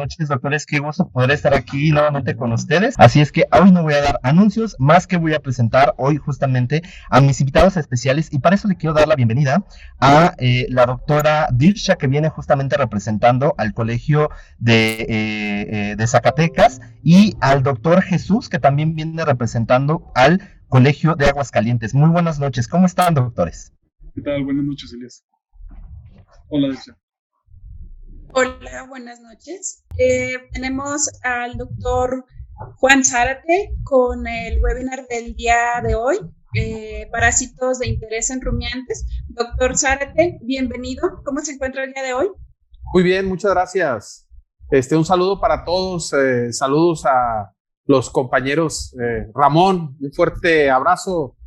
noches, doctores. Qué gusto poder estar aquí nuevamente con ustedes. Así es que hoy no voy a dar anuncios, más que voy a presentar hoy justamente a mis invitados especiales y para eso le quiero dar la bienvenida a la doctora Dirsha, que viene justamente representando al Colegio de Zacatecas, y al doctor Jesús, que también viene representando al Colegio de Aguascalientes. Muy buenas noches. ¿Cómo están, doctores? ¿Qué tal? Buenas noches, Elías. Hola, Dicha. Hola, buenas noches. Tenemos al doctor Juan Zárate con el webinar del día de hoy, Parásitos de interés en rumiantes. Doctor Zárate, bienvenido. ¿Cómo se encuentra el día de hoy? Muy bien, muchas gracias. Un saludo para todos. Saludos a los compañeros. Ramón, un fuerte abrazo.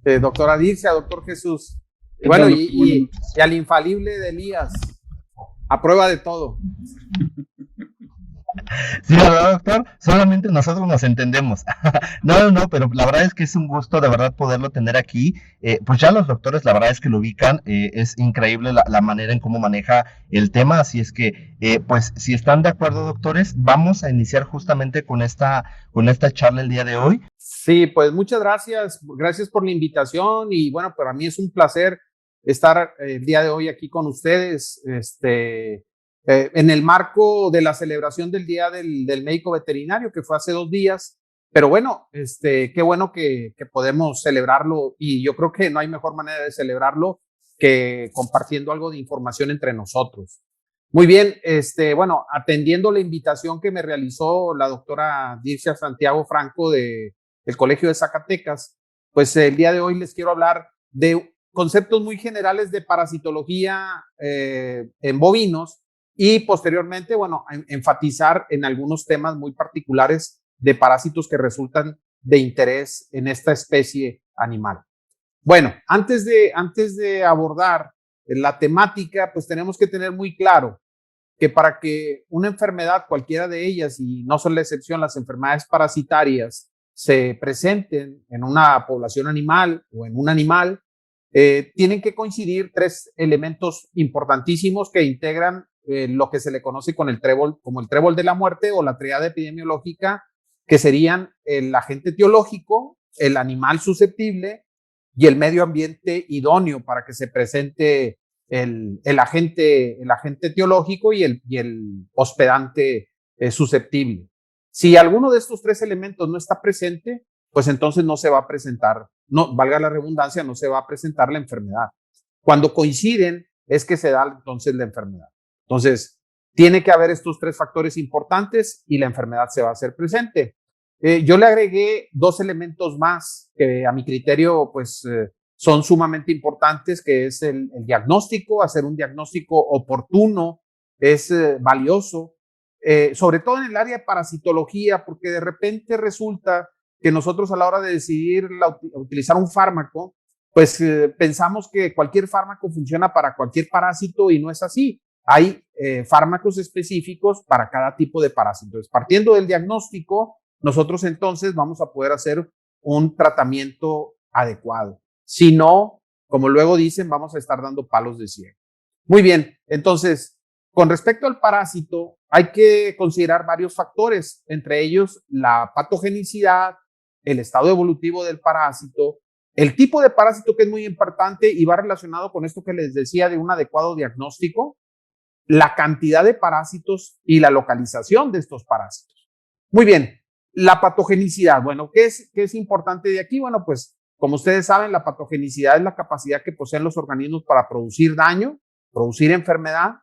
Doctora Dircia, doctor Jesús. Bueno, y al infalible de Elías. A prueba de todo. Sí, la verdad, doctor, solamente nosotros nos entendemos. No, pero la verdad es que es un gusto de verdad poderlo tener aquí. Pues ya los doctores, la verdad es que lo ubican, es increíble la manera en cómo maneja el tema, así es que, pues, si están de acuerdo, doctores, vamos a iniciar justamente con esta charla el día de hoy. Sí, pues muchas gracias. Gracias por la invitación y bueno, para mí es un placer estar el día de hoy aquí con ustedes, en el marco de la celebración del Día del Médico Veterinario, que fue hace 2 días. Pero bueno, qué bueno que podemos celebrarlo y yo creo que no hay mejor manera de celebrarlo que compartiendo algo de información entre nosotros. Muy bien, bueno, atendiendo la invitación que me realizó la doctora Dircia Santiago Franco del Colegio de Zacatecas, pues el día de hoy les quiero hablar de conceptos muy generales de parasitología en bovinos y posteriormente, bueno, enfatizar en algunos temas muy particulares de parásitos que resultan de interés en esta especie animal. Bueno, antes de abordar la temática, pues tenemos que tener muy claro que para que una enfermedad, cualquiera de ellas, y no son la excepción las enfermedades parasitarias, se presenten en una población animal o en un animal, tienen que coincidir 3 elementos importantísimos que integran lo que se le conoce con como el trébol de la muerte o la triada epidemiológica, que serían el agente etiológico, el animal susceptible y el medio ambiente idóneo para que se presente el agente etiológico y el hospedante susceptible. Si alguno de estos 3 elementos no está presente, pues entonces no se va a presentar, no, valga la redundancia, no se va a presentar la enfermedad. Cuando coinciden es que se da entonces la enfermedad. Entonces, tiene que haber estos 3 factores importantes y la enfermedad se va a hacer presente. Yo le agregué 2 elementos más que a mi criterio pues son sumamente importantes, que es el diagnóstico. Hacer un diagnóstico oportuno es valioso, sobre todo en el área de parasitología, porque de repente resulta que nosotros a la hora de decidir utilizar un fármaco, pues pensamos que cualquier fármaco funciona para cualquier parásito y no es así. Hay fármacos específicos para cada tipo de parásito. Partiendo del diagnóstico, nosotros entonces vamos a poder hacer un tratamiento adecuado. Si no, como luego dicen, vamos a estar dando palos de ciego. Muy bien, entonces, con respecto al parásito, hay que considerar varios factores, entre ellos la patogenicidad, el estado evolutivo del parásito, el tipo de parásito, que es muy importante y va relacionado con esto que les decía de un adecuado diagnóstico, la cantidad de parásitos y la localización de estos parásitos. Muy bien, la patogenicidad. Bueno, ¿qué es importante de aquí? Bueno, pues como ustedes saben, la patogenicidad es la capacidad que poseen los organismos para producir daño, producir enfermedad.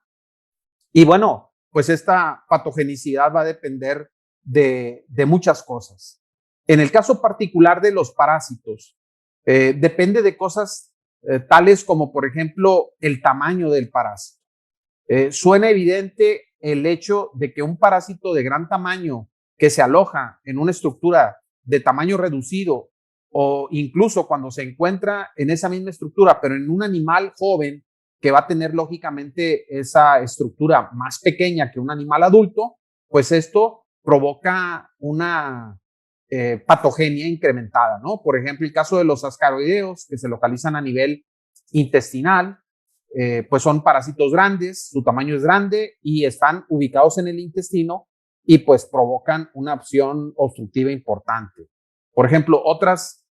Y bueno, pues esta patogenicidad va a depender de muchas cosas. En el caso particular de los parásitos, depende de cosas tales como, por ejemplo, el tamaño del parásito. Suena evidente el hecho de que un parásito de gran tamaño que se aloja en una estructura de tamaño reducido o incluso cuando se encuentra en esa misma estructura, pero en un animal joven que va a tener lógicamente esa estructura más pequeña que un animal adulto, pues esto provoca una patogenia incrementada, ¿no? Por ejemplo, el caso de los ascaroideos que se localizan a nivel intestinal, pues son parásitos grandes, su tamaño es grande y están ubicados en el intestino y pues provocan una acción obstructiva importante. Por ejemplo, otras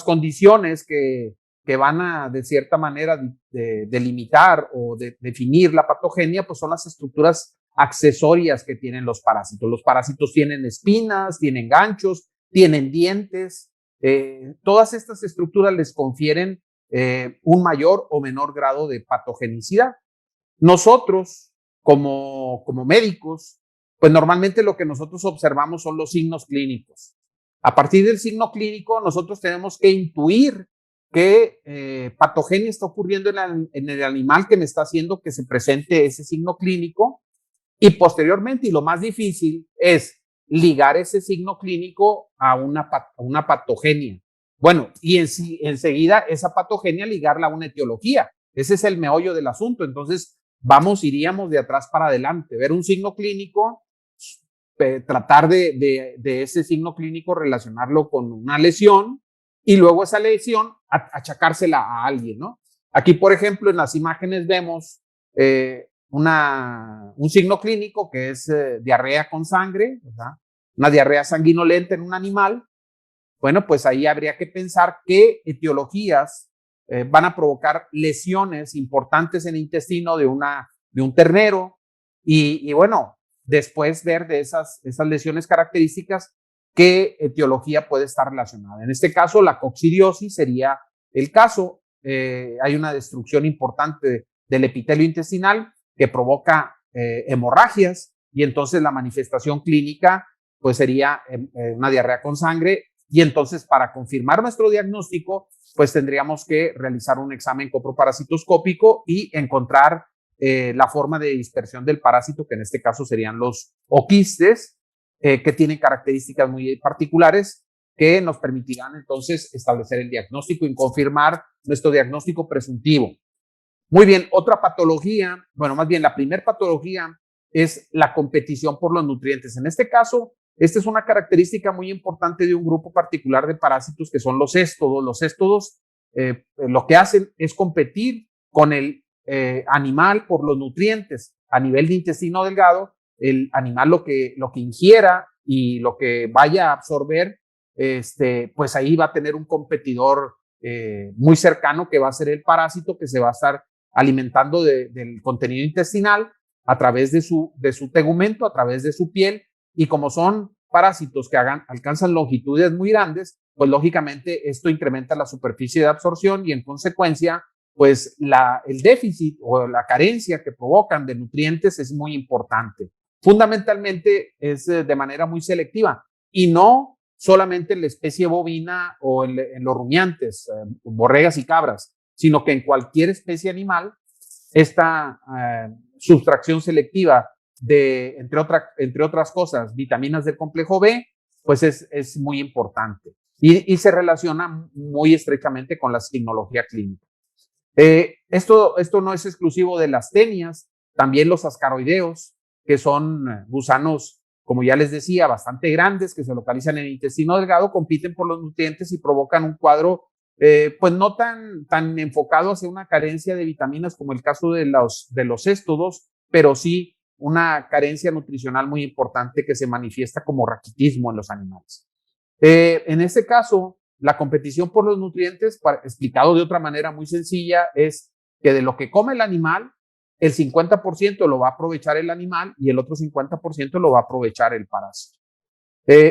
condiciones que van a, de cierta manera, delimitar o definir la patogenia, pues son las estructuras accesorias que tienen los parásitos. Los parásitos tienen espinas, tienen ganchos, tienen dientes. Todas estas estructuras les confieren un mayor o menor grado de patogenicidad. Nosotros, como médicos, pues normalmente lo que nosotros observamos son los signos clínicos. A partir del signo clínico, nosotros tenemos que intuir qué patogenia está ocurriendo en el animal que me está haciendo que se presente ese signo clínico, y posteriormente, y lo más difícil, es ligar ese signo clínico a una patogenia. Bueno, y enseguida esa patogenia ligarla a una etiología. Ese es el meollo del asunto. Entonces, iríamos de atrás para adelante, ver un signo clínico, tratar de ese signo clínico relacionarlo con una lesión y luego esa lesión achacársela a alguien, ¿no? Aquí, por ejemplo, en las imágenes vemos un signo clínico que es diarrea con sangre, ¿verdad? Una diarrea sanguinolenta en un animal. Bueno, pues ahí habría que pensar qué etiologías van a provocar lesiones importantes en el intestino de un ternero y bueno, después ver de esas lesiones características qué etiología puede estar relacionada. En este caso, la coccidiosis sería el caso. Hay una destrucción importante del epitelio intestinal que provoca hemorragias y entonces la manifestación clínica pues sería una diarrea con sangre y entonces para confirmar nuestro diagnóstico pues tendríamos que realizar un examen coproparasitoscópico y encontrar la forma de dispersión del parásito, que en este caso serían los oquistes, que tienen características muy particulares que nos permitirán entonces establecer el diagnóstico y confirmar nuestro diagnóstico presuntivo. Muy bien, otra patología, bueno, más bien la primera patología es la competición por los nutrientes. En este caso, esta es una característica muy importante de un grupo particular de parásitos que son los éstodos. Los éstodos lo que hacen es competir con el animal por los nutrientes. A nivel de intestino delgado, el animal lo que ingiera y lo que vaya a absorber, pues ahí va a tener un competidor muy cercano que va a ser el parásito que se va a estar alimentando del contenido intestinal a través de su tegumento, a través de su piel, y como son parásitos que alcanzan longitudes muy grandes, pues lógicamente esto incrementa la superficie de absorción y en consecuencia, pues el déficit o la carencia que provocan de nutrientes es muy importante. Fundamentalmente es de manera muy selectiva y no solamente en la especie bovina o en los rumiantes, borregas y cabras, sino que en cualquier especie animal, esta sustracción selectiva de, entre otras cosas, vitaminas del complejo B, pues es muy importante y se relaciona muy estrechamente con la signología clínica. Esto no es exclusivo de las tenias, también los ascaroideos, que son gusanos, como ya les decía, bastante grandes, que se localizan en el intestino delgado, compiten por los nutrientes y provocan un cuadro pues no tan enfocado hacia una carencia de vitaminas como el caso de los éstodos, pero sí una carencia nutricional muy importante que se manifiesta como raquitismo en los animales. En este caso, la competición por los nutrientes, explicado de otra manera muy sencilla, es que de lo que come el animal, el 50% lo va a aprovechar el animal y el otro 50% lo va a aprovechar el parásito.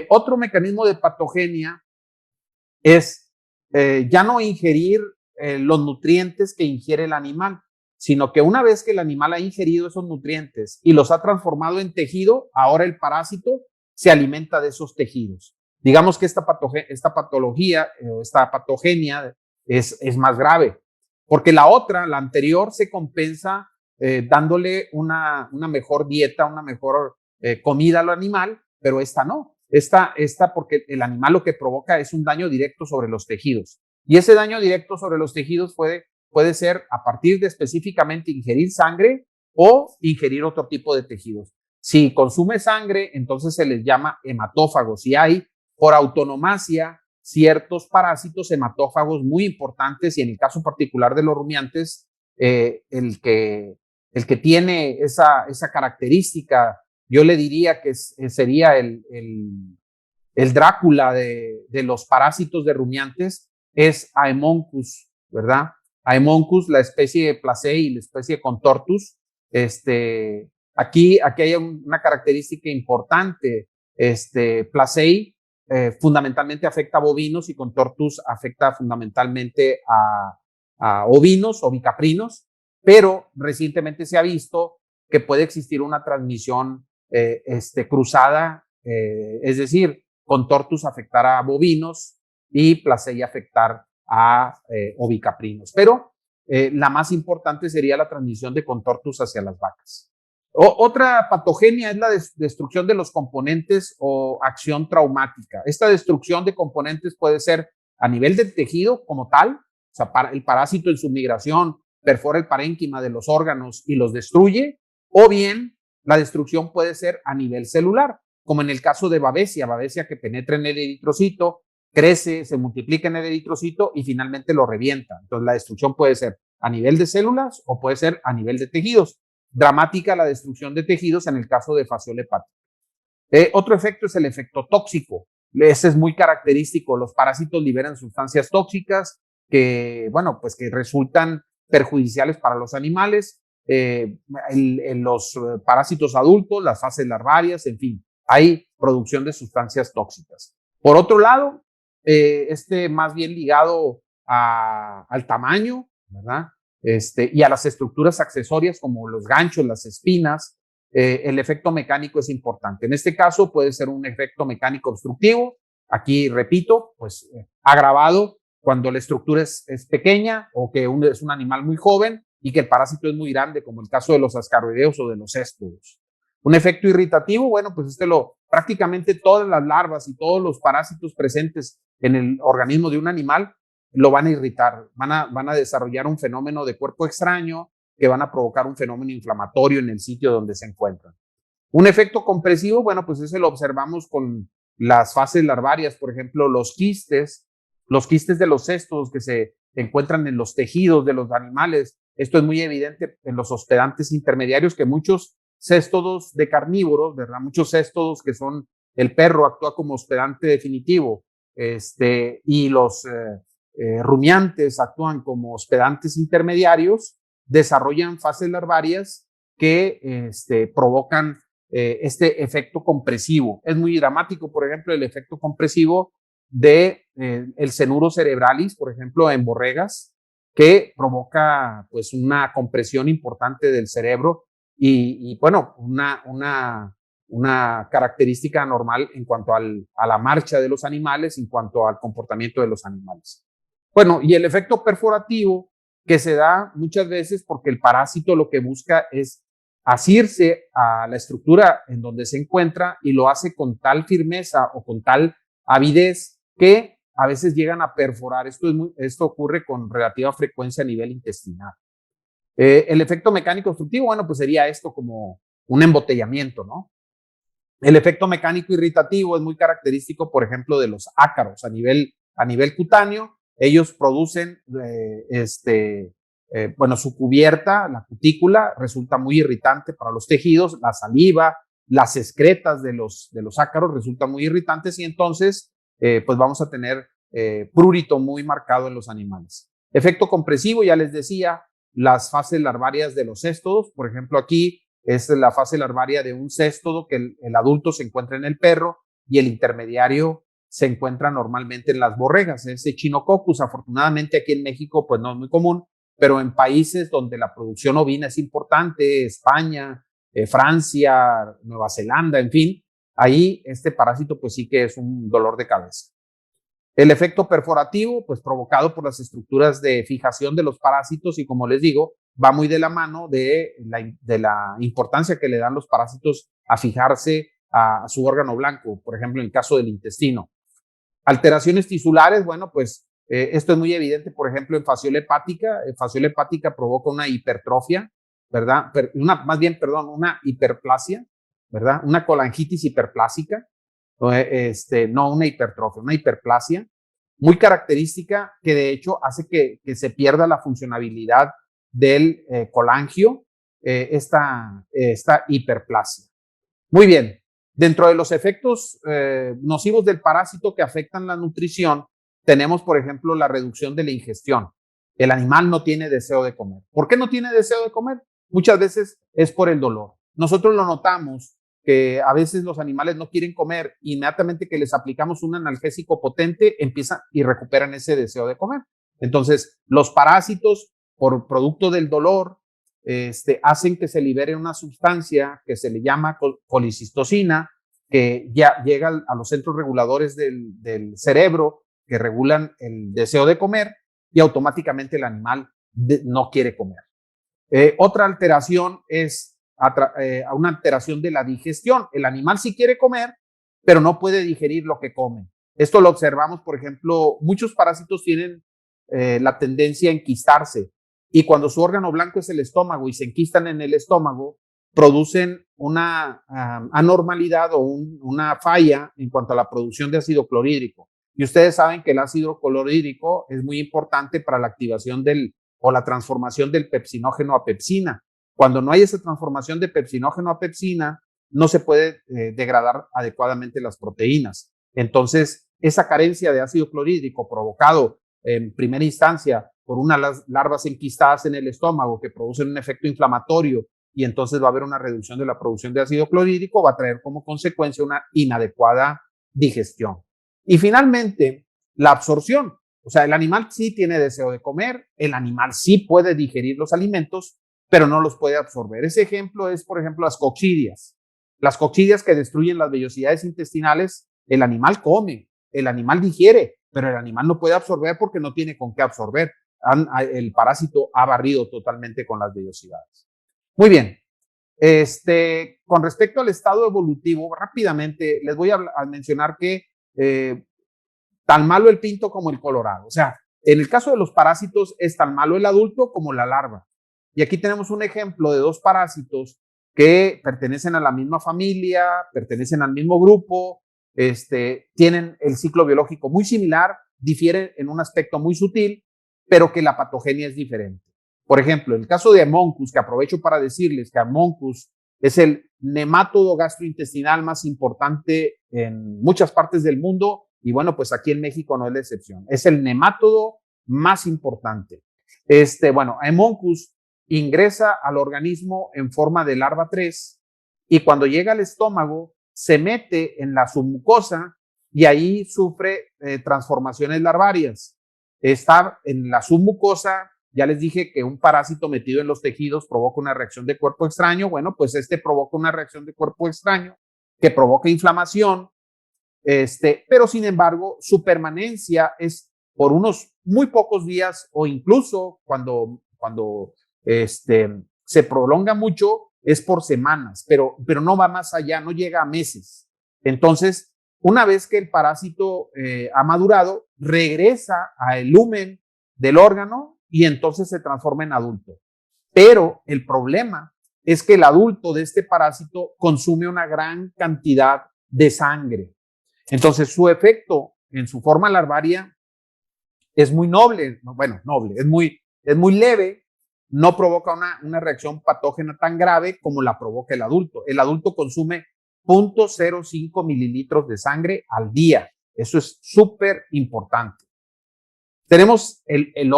Otro mecanismo de patogenia es ya no ingerir los nutrientes que ingiere el animal, sino que una vez que el animal ha ingerido esos nutrientes y los ha transformado en tejido, ahora el parásito se alimenta de esos tejidos. Digamos que esta patología, esta patogenia es más grave, porque la anterior, se compensa dándole una mejor dieta, una mejor comida al animal, pero esta no. Esta porque el animal lo que provoca es un daño directo sobre los tejidos. Y ese daño directo sobre los tejidos puede ser a partir de específicamente ingerir sangre o ingerir otro tipo de tejidos. Si consume sangre, entonces se les llama hematófagos y hay por autonomacia ciertos parásitos hematófagos muy importantes y en el caso particular de los rumiantes, el que tiene esa característica, yo le diría que sería el Drácula de los parásitos de rumiantes, es Haemonchus, ¿verdad? Haemonchus, la especie de Placei y la especie de Contortus. Aquí hay una característica importante. Placei fundamentalmente afecta a bovinos y Contortus afecta fundamentalmente a ovinos, ovicaprinos, pero recientemente se ha visto que puede existir una transmisión cruzada, es decir, Contortus afectar a bovinos y Placei afectar a ovicaprinos. Pero la más importante sería la transmisión de Contortus hacia las vacas. Otra patogenia es la destrucción de los componentes o acción traumática. Esta destrucción de componentes puede ser a nivel del tejido como tal, o sea, el parásito en su migración perfora el parénquima de los órganos y los destruye, o bien la destrucción puede ser a nivel celular, como en el caso de Babesia que penetra en el eritrocito, crece, se multiplica en el eritrocito y finalmente lo revienta. Entonces la destrucción puede ser a nivel de células o puede ser a nivel de tejidos. Dramática la destrucción de tejidos en el caso de fasciole hepática. Otro efecto es el efecto tóxico. Ese es muy característico. Los parásitos liberan sustancias tóxicas que, bueno, pues que resultan perjudiciales para los animales. En los parásitos adultos, las fases larvarias, en fin, hay producción de sustancias tóxicas. Por otro lado, más bien ligado al tamaño, ¿verdad? Y a las estructuras accesorias como los ganchos, las espinas, el efecto mecánico es importante. En este caso puede ser un efecto mecánico obstructivo, aquí repito, pues agravado cuando la estructura es pequeña o que es un animal muy joven y que el parásito es muy grande, como el caso de los ascaroideos o de los céstodos. Un efecto irritativo, bueno, pues prácticamente todas las larvas y todos los parásitos presentes en el organismo de un animal lo van a irritar, van a desarrollar un fenómeno de cuerpo extraño que van a provocar un fenómeno inflamatorio en el sitio donde se encuentran. Un efecto compresivo, bueno, pues ese lo observamos con las fases larvarias, por ejemplo, los quistes de los cestos que se encuentran en los tejidos de los animales. Esto es muy evidente en los hospedantes intermediarios, que muchos céstodos de carnívoros, ¿verdad? Muchos céstodos que son, el perro actúa como hospedante definitivo, y los rumiantes actúan como hospedantes intermediarios, desarrollan fases larvarias que provocan este efecto compresivo. Es muy dramático, por ejemplo, el efecto compresivo de el cenuro cerebralis, por ejemplo, en borregas, que provoca pues una compresión importante del cerebro y bueno, una característica normal en cuanto a la marcha de los animales, en cuanto al comportamiento de los animales. Bueno, y el efecto perforativo que se da muchas veces porque el parásito lo que busca es asirse a la estructura en donde se encuentra y lo hace con tal firmeza o con tal avidez que a veces llegan a perforar. Esto ocurre con relativa frecuencia a nivel intestinal. El efecto mecánico obstructivo, bueno, pues sería esto como un embotellamiento, ¿no? El efecto mecánico irritativo es muy característico, por ejemplo, de los ácaros a nivel cutáneo. Ellos producen, bueno, su cubierta, la cutícula, resulta muy irritante para los tejidos, la saliva, las excretas de los ácaros resultan muy irritantes y entonces, pues vamos a tener prurito muy marcado en los animales. Efecto compresivo, ya les decía, las fases larvarias de los céstodos, por ejemplo, aquí es la fase larvaria de un céstodo que el adulto se encuentra en el perro y el intermediario se encuentra normalmente en las borregas, es Echinococcus. Afortunadamente aquí en México pues no es muy común, pero en países donde la producción ovina es importante, España, Francia, Nueva Zelanda, en fin, ahí este parásito pues sí que es un dolor de cabeza. El efecto perforativo, pues provocado por las estructuras de fijación de los parásitos y como les digo, va muy de la mano de la importancia que le dan los parásitos a fijarse a su órgano blanco, por ejemplo en el caso del intestino. Alteraciones tisulares, bueno, pues esto es muy evidente, por ejemplo, en fasciole hepática. Fasciole hepática provoca una hipertrofia, ¿verdad? Una hiperplasia, ¿verdad? Una colangitis hiperplásica, no una hipertrofia, una hiperplasia, muy característica que de hecho hace que se pierda la funcionabilidad del colangio, esta hiperplasia. Muy bien. Dentro de los efectos nocivos del parásito que afectan la nutrición, tenemos, por ejemplo, la reducción de la ingestión. El animal no tiene deseo de comer. ¿Por qué no tiene deseo de comer? Muchas veces es por el dolor. Nosotros lo notamos que a veces los animales no quieren comer, inmediatamente que les aplicamos un analgésico potente, empiezan y recuperan ese deseo de comer. Entonces, los parásitos, por producto del dolor, hacen que se libere una sustancia que se le llama colicistocina, que ya llega a los centros reguladores del cerebro que regulan el deseo de comer y automáticamente el animal no quiere comer. Otra alteración es una alteración de la digestión. El animal sí quiere comer, pero no puede digerir lo que come. Esto lo observamos, por ejemplo, muchos parásitos tienen la tendencia a enquistarse. Y cuando su órgano blanco es el estómago y se enquistan en el estómago, producen una anormalidad o una falla en cuanto a la producción de ácido clorhídrico. Y ustedes saben que el ácido clorhídrico es muy importante para la activación o la transformación del pepsinógeno a pepsina. Cuando no hay esa transformación de pepsinógeno a pepsina, no se puede degradar adecuadamente las proteínas. Entonces, esa carencia de ácido clorhídrico provocado en primera instancia por unas larvas enquistadas en el estómago que producen un efecto inflamatorio y entonces va a haber una reducción de la producción de ácido clorhídrico, va a traer como consecuencia una inadecuada digestión. Y finalmente, la absorción. O sea, el animal sí tiene deseo de comer, el animal sí puede digerir los alimentos, pero no los puede absorber. Ese ejemplo es, por ejemplo, las coccidias. Las coccidias que destruyen las vellosidades intestinales, el animal come, el animal digiere, pero el animal no puede absorber porque no tiene con qué absorber. El parásito ha barrido totalmente con las vellosidades. Muy bien. Con respecto al estado evolutivo, rápidamente les voy a mencionar que tan malo el pinto como el colorado. O sea, en el caso de los parásitos es tan malo el adulto como la larva. Y aquí tenemos un ejemplo de dos parásitos que pertenecen a la misma familia, pertenecen al mismo grupo, tienen el ciclo biológico muy similar, difieren en un aspecto muy sutil, pero que la patogenia es diferente. Por ejemplo, el caso de Haemoncus, que aprovecho para decirles que Haemoncus es el nematodo gastrointestinal más importante en muchas partes del mundo y bueno, pues aquí en México no es la excepción. Es el nematodo más importante. Haemoncus ingresa al organismo en forma de larva 3 y cuando llega al estómago se mete en la submucosa y ahí sufre transformaciones larvarias. Está en la submucosa, ya les dije que un parásito metido en los tejidos provoca una reacción de cuerpo extraño. Bueno, pues provoca una reacción de cuerpo extraño que provoca inflamación, pero sin embargo su permanencia es por unos muy pocos días o incluso cuando se prolonga mucho es por semanas, pero no va más allá, no llega a meses. Entonces, una vez que el parásito ha madurado, regresa al lumen del órgano y entonces se transforma en adulto. Pero el problema es que el adulto de este parásito consume una gran cantidad de sangre. Entonces, su efecto en su forma larvaria es muy noble, es muy leve, no provoca una reacción patógena tan grave como la provoca el adulto. El adulto consume 0.05 mililitros de sangre al día. Eso es súper importante. Tenemos el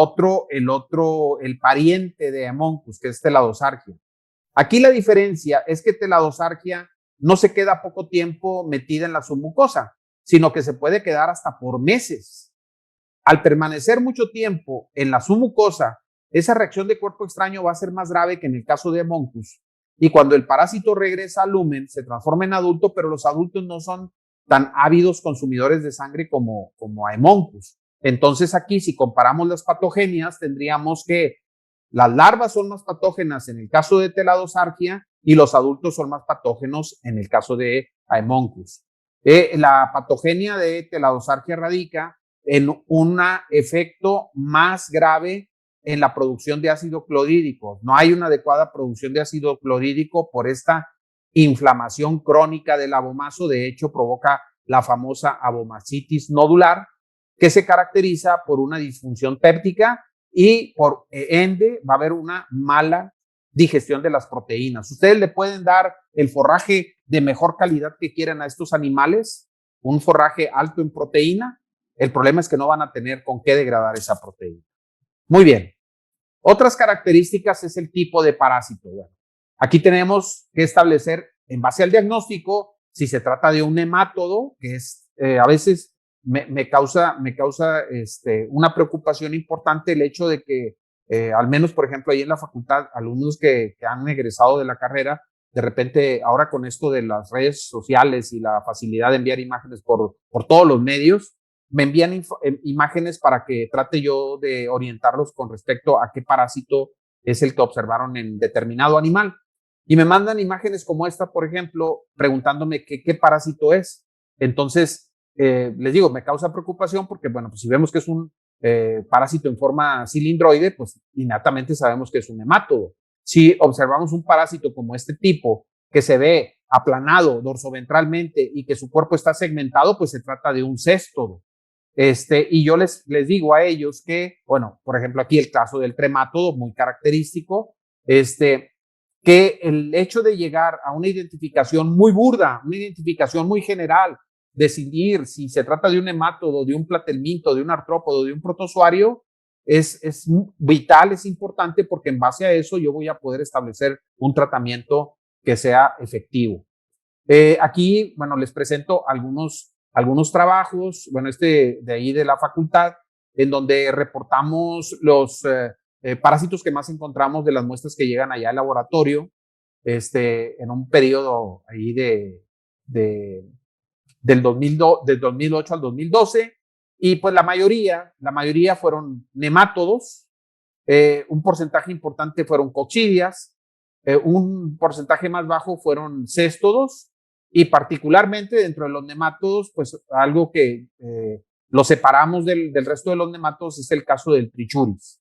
pariente de Haemoncus, que es Teladosargia. Aquí la diferencia es que Teladosargia no se queda poco tiempo metida en la submucosa, sino que se puede quedar hasta por meses. Al permanecer mucho tiempo en la submucosa, esa reacción de cuerpo extraño va a ser más grave que en el caso de Haemoncus. Y cuando el parásito regresa al lumen, se transforma en adulto, pero los adultos no son tan ávidos consumidores de sangre como Haemoncus. Entonces aquí, si comparamos las patogenias, tendríamos que las larvas son más patógenas en el caso de Teladosargia y los adultos son más patógenos en el caso de Haemoncus. La patogenia de Teladosargia radica en un efecto más grave en la producción de ácido clorhídrico. No hay una adecuada producción de ácido clorhídrico por esta inflamación crónica del abomaso. De hecho, provoca la famosa abomasitis nodular, que se caracteriza por una disfunción péptica y por ende va a haber una mala digestión de las proteínas. Ustedes le pueden dar el forraje de mejor calidad que quieran a estos animales, un forraje alto en proteína. El problema es que no van a tener con qué degradar esa proteína. Muy bien. Otras características es el tipo de parásito. Bueno, aquí tenemos que establecer en base al diagnóstico si se trata de un nemátodo, que es a veces me causa una preocupación importante el hecho de que al menos, por ejemplo, ahí en la facultad, alumnos que han egresado de la carrera, de repente, ahora con esto de las redes sociales y la facilidad de enviar imágenes por todos los medios, me envían imágenes para que trate yo de orientarlos con respecto a qué parásito es el que observaron en determinado animal. Y me mandan imágenes como esta, por ejemplo, preguntándome qué parásito es. Entonces, les digo, me causa preocupación porque, bueno, pues si vemos que es un parásito en forma cilindroide, pues innatamente sabemos que es un nemátodo. Si observamos un parásito como este tipo, que se ve aplanado dorsoventralmente y que su cuerpo está segmentado, pues se trata de un céstodo. Y yo les digo a ellos que, bueno, por ejemplo, aquí el caso del tremátodo, muy característico, que el hecho de llegar a una identificación muy burda, una identificación muy general, decidir si se trata de un nemátodo, de un platelminto, de un artrópodo, de un protozoario, es vital, es importante, porque en base a eso yo voy a poder establecer un tratamiento que sea efectivo. Aquí, bueno, les presento algunos trabajos, bueno, de ahí de la facultad, en donde reportamos los parásitos que más encontramos de las muestras que llegan allá al laboratorio, en un periodo ahí del 2008 al 2012, y pues la mayoría fueron nemátodos, un porcentaje importante fueron coccidias, un porcentaje más bajo fueron céstodos, y particularmente dentro de los nemátodos, pues algo que lo separamos del resto de los nemátodos es el caso del trichuris.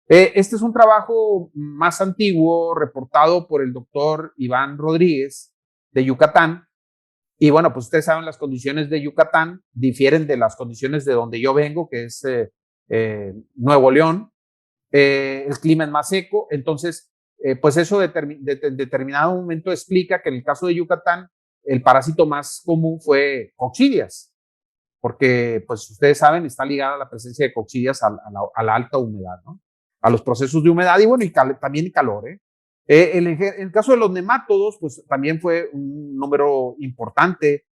Este es un trabajo más antiguo reportado por el doctor Iván Rodríguez de Yucatán. Y bueno, pues ustedes saben, las condiciones de Yucatán difieren de las condiciones de donde yo vengo, que es Nuevo León. El clima es más seco, entonces, pues eso determinado momento explica que en el caso de Yucatán, el parásito más común fue coccidias, porque pues ustedes saben, está ligada a la presencia de coccidias a la alta humedad, ¿no? A los procesos de humedad y bueno, y también calor, en el caso de los nemátodos, pues también fue un número importante,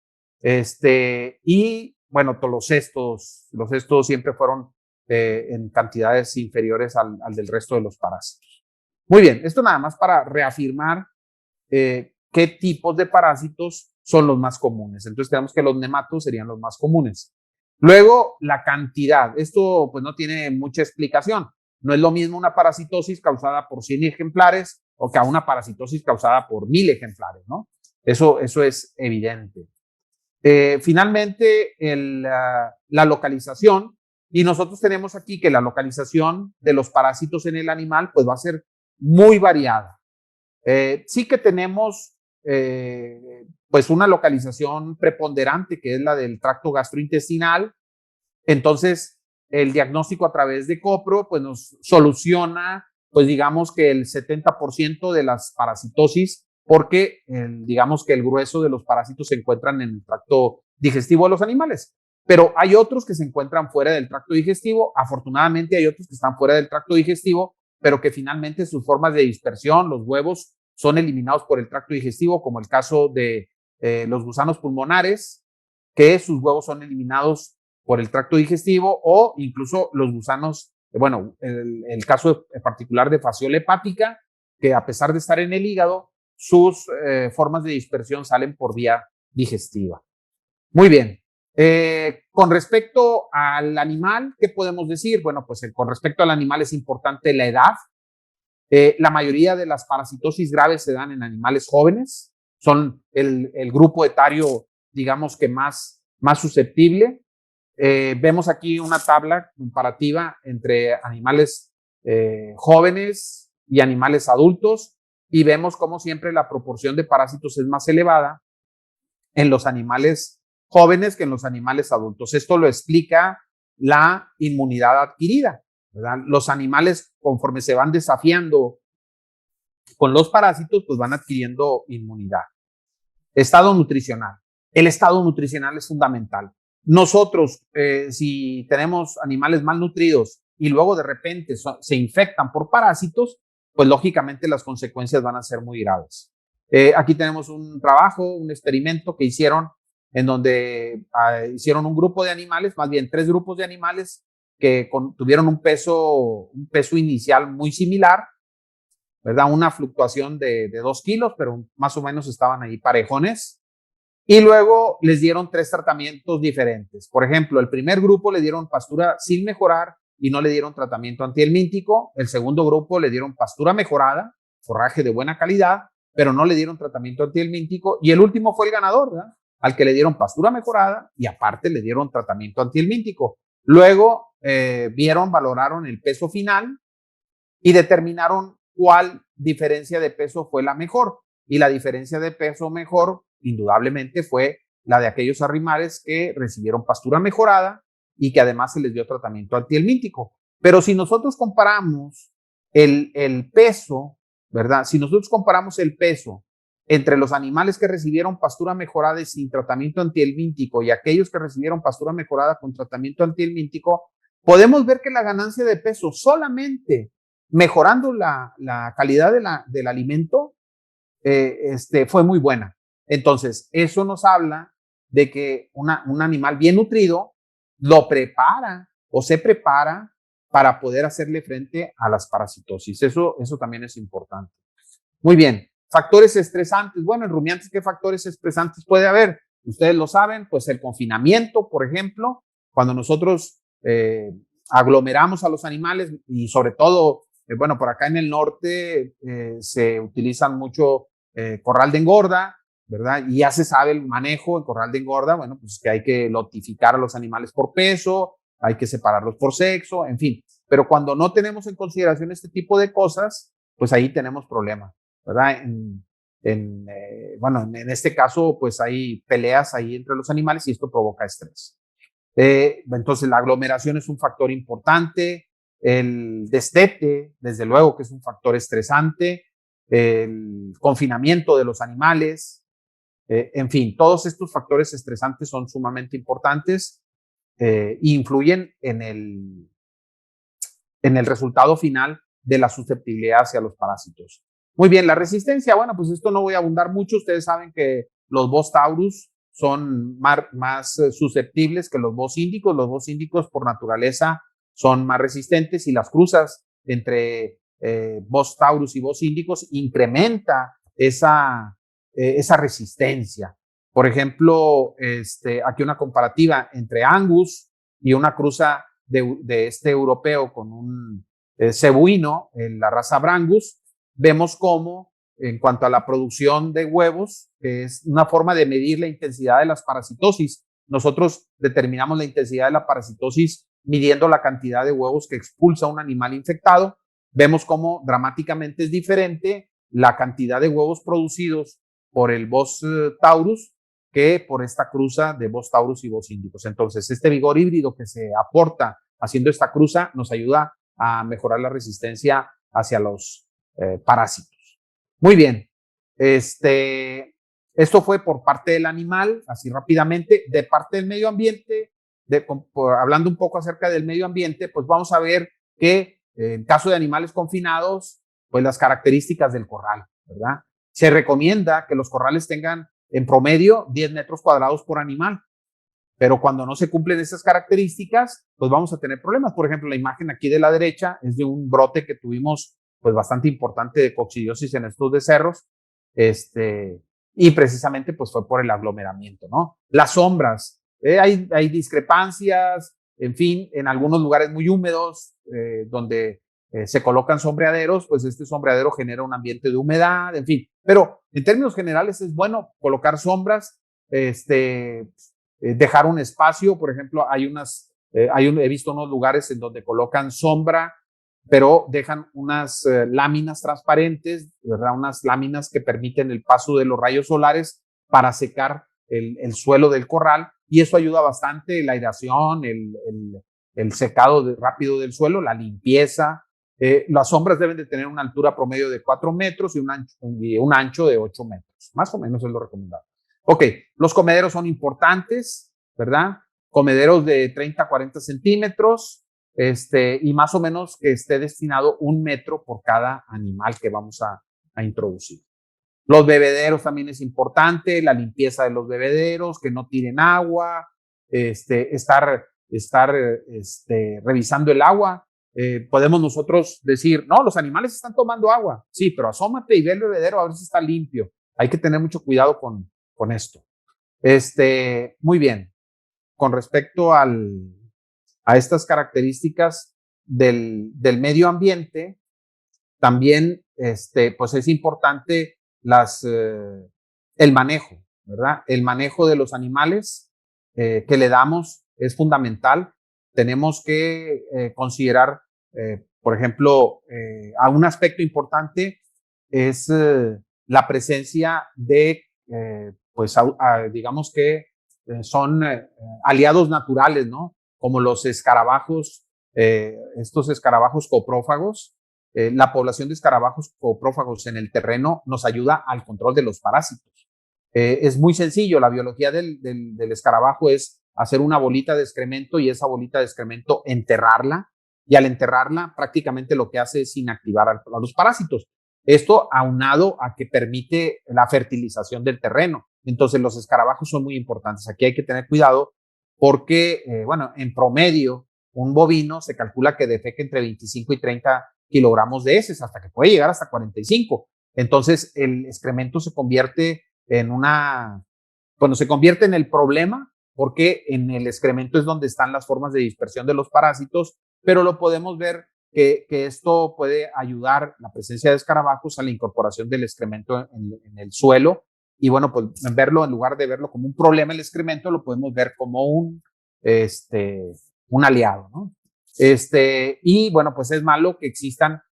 y bueno, todos los cestos siempre fueron en cantidades inferiores al del resto de los parásitos. Muy bien, esto nada más para reafirmar qué tipos de parásitos son los más comunes. Entonces tenemos que los nemátodos serían los más comunes. Luego, la cantidad. Esto pues no tiene mucha explicación. No es lo mismo una parasitosis causada por 100 ejemplares o que a una parasitosis causada por 1000 ejemplares, ¿no? Eso es evidente. Finalmente, la localización, y nosotros tenemos aquí que la localización de los parásitos en el animal pues va a ser muy variada. Sí que tenemos pues una localización preponderante, que es la del tracto gastrointestinal. Entonces, el diagnóstico a través de COPRO pues nos soluciona, pues digamos que el 70% de las parasitosis, porque digamos que el grueso de los parásitos se encuentran en el tracto digestivo de los animales. Pero hay otros que se encuentran fuera del tracto digestivo. Afortunadamente hay otros que están fuera del tracto digestivo, pero que finalmente sus formas de dispersión, los huevos, son eliminados por el tracto digestivo, como el caso de los gusanos pulmonares, que sus huevos son eliminados por el tracto digestivo, o incluso los gusanos, bueno, el caso particular de fasciola hepática, que a pesar de estar en el hígado, sus formas de dispersión salen por vía digestiva. Muy bien. Con respecto al animal, ¿qué podemos decir? Bueno, pues con respecto al animal es importante la edad. La mayoría de las parasitosis graves se dan en animales jóvenes, son el grupo etario, digamos que más susceptible. Vemos aquí una tabla comparativa entre animales jóvenes y animales adultos, y vemos como siempre la proporción de parásitos es más elevada en los animales jóvenes que en los animales adultos. Esto lo explica la inmunidad adquirida. ¿verdad? Los animales, conforme se van desafiando con los parásitos, pues van adquiriendo inmunidad. Estado nutricional. El estado nutricional es fundamental. Nosotros, si tenemos animales malnutridos y luego de repente se infectan por parásitos, pues lógicamente las consecuencias van a ser muy graves. Aquí tenemos un trabajo, un experimento que hicieron en donde hicieron un grupo de animales, más bien 3 grupos de animales que tuvieron un peso inicial muy similar, ¿verdad? Una fluctuación de 2 kilos, pero más o menos estaban ahí parejones. Y luego les dieron 3 tratamientos diferentes. Por ejemplo, el primer grupo le dieron pastura sin mejorar y no le dieron tratamiento antihelmíntico. El segundo grupo le dieron pastura mejorada, forraje de buena calidad, pero no le dieron tratamiento antihelmíntico. Y el último fue el ganador, ¿verdad? Al que le dieron pastura mejorada y aparte le dieron tratamiento antihelmíntico. Luego valoraron el peso final y determinaron cuál diferencia de peso fue la mejor. Y la diferencia de peso mejor, indudablemente, fue la de aquellos animales que recibieron pastura mejorada y que además se les dio tratamiento antihelmíntico. Pero si nosotros comparamos el peso, ¿verdad? Si nosotros comparamos el peso entre los animales que recibieron pastura mejorada y sin tratamiento antihelmíntico y aquellos que recibieron pastura mejorada con tratamiento antihelmíntico, podemos ver que la ganancia de peso solamente mejorando la calidad del alimento fue muy buena. Entonces, eso nos habla de que un animal bien nutrido lo prepara o se prepara para poder hacerle frente a las parasitosis. Eso también es importante. Muy bien. Factores estresantes. Bueno, en rumiantes, ¿qué factores estresantes puede haber? Ustedes lo saben, pues el confinamiento, por ejemplo, cuando nosotros aglomeramos a los animales y sobre todo, bueno, por acá en el norte se utilizan mucho corral de engorda, ¿verdad? Y ya se sabe el manejo en corral de engorda, bueno, pues que hay que lotificar a los animales por peso, hay que separarlos por sexo, en fin. Pero cuando no tenemos en consideración este tipo de cosas, pues ahí tenemos problemas, ¿verdad? Bueno, en este caso, pues hay peleas ahí entre los animales y esto provoca estrés. Entonces, la aglomeración es un factor importante, el destete, desde luego que es un factor estresante, el confinamiento de los animales, en fin, todos estos factores estresantes son sumamente importantes e influyen en el resultado final de la susceptibilidad hacia los parásitos. Muy bien, la resistencia, bueno, pues esto no voy a abundar mucho. Ustedes saben que los Bos taurus son más susceptibles que los Bos índicos. Los Bos índicos por naturaleza son más resistentes y las cruzas entre Bos taurus y Bos índicos incrementa esa resistencia. Por ejemplo, aquí una comparativa entre Angus y una cruza de este europeo con un cebuino, en la raza Brangus, vemos cómo en cuanto a la producción de huevos, que es una forma de medir la intensidad de las parasitosis, nosotros determinamos la intensidad de la parasitosis midiendo la cantidad de huevos que expulsa un animal infectado. Vemos cómo dramáticamente es diferente la cantidad de huevos producidos por el Bos taurus que por esta cruza de Bos taurus y Bos índicos. Entonces, este vigor híbrido que se aporta haciendo esta cruza nos ayuda a mejorar la resistencia hacia los parásitos. Muy bien. Esto fue por parte del animal, así rápidamente. De parte del medio ambiente, hablando un poco acerca del medio ambiente, pues vamos a ver que en caso de animales confinados, pues las características del corral, ¿verdad? Se recomienda que los corrales tengan en promedio 10 metros cuadrados por animal, pero cuando no se cumplen esas características, pues vamos a tener problemas. Por ejemplo, la imagen aquí de la derecha es de un brote que tuvimos pues bastante importante de coccidiosis en estos becerros, y precisamente pues fue por el aglomeramiento, ¿no? Las sombras, hay discrepancias, en fin, en algunos lugares muy húmedos donde se colocan sombreaderos, pues este sombreadero genera un ambiente de humedad, en fin, pero en términos generales es bueno colocar sombras, dejar un espacio. Por ejemplo, he visto unos lugares en donde colocan sombra, pero dejan unas láminas transparentes, ¿verdad? Unas láminas que permiten el paso de los rayos solares para secar el suelo del corral, y eso ayuda bastante, la aireación, el secado rápido del suelo, la limpieza. Las sombras deben de tener una altura promedio de 4 metros y un ancho de 8 metros. Más o menos es lo recomendable. Ok, los comederos son importantes, ¿verdad? Comederos de 30 a 40 centímetros, y más o menos que esté destinado 1 metro por cada animal que vamos a introducir. Los bebederos también es importante, la limpieza de los bebederos, que no tiren agua, estar revisando el agua. Podemos nosotros decir, no, los animales están tomando agua. Sí, pero asómate y ve el bebedero a ver si está limpio. Hay que tener mucho cuidado con esto. Muy bien. Con respecto a estas características del medio ambiente, también pues es importante el manejo, ¿verdad? El manejo de los animales que le damos es fundamental. Tenemos que considerar, por ejemplo, a un aspecto importante es la presencia de, pues, digamos que son aliados naturales, ¿no? Como los escarabajos, estos escarabajos coprófagos. La población de escarabajos coprófagos en el terreno nos ayuda al control de los parásitos. Es muy sencillo, la biología del escarabajo es hacer una bolita de excremento y esa bolita de excremento enterrarla, y al enterrarla prácticamente lo que hace es inactivar a los parásitos. Esto aunado a que permite la fertilización del terreno. Entonces los escarabajos son muy importantes. Aquí hay que tener cuidado porque, bueno, en promedio un bovino se calcula que defeca entre 25 y 30 kilogramos de heces, hasta que puede llegar hasta 45. Entonces el excremento se convierte en se convierte en el problema, porque en el excremento es donde están las formas de dispersión de los parásitos, pero lo podemos ver que esto puede ayudar, la presencia de escarabajos, a la incorporación del excremento en el suelo. Y bueno, pues en lugar de verlo como un problema el excremento, lo podemos ver como un aliado, ¿no? Y bueno, pues es malo que existan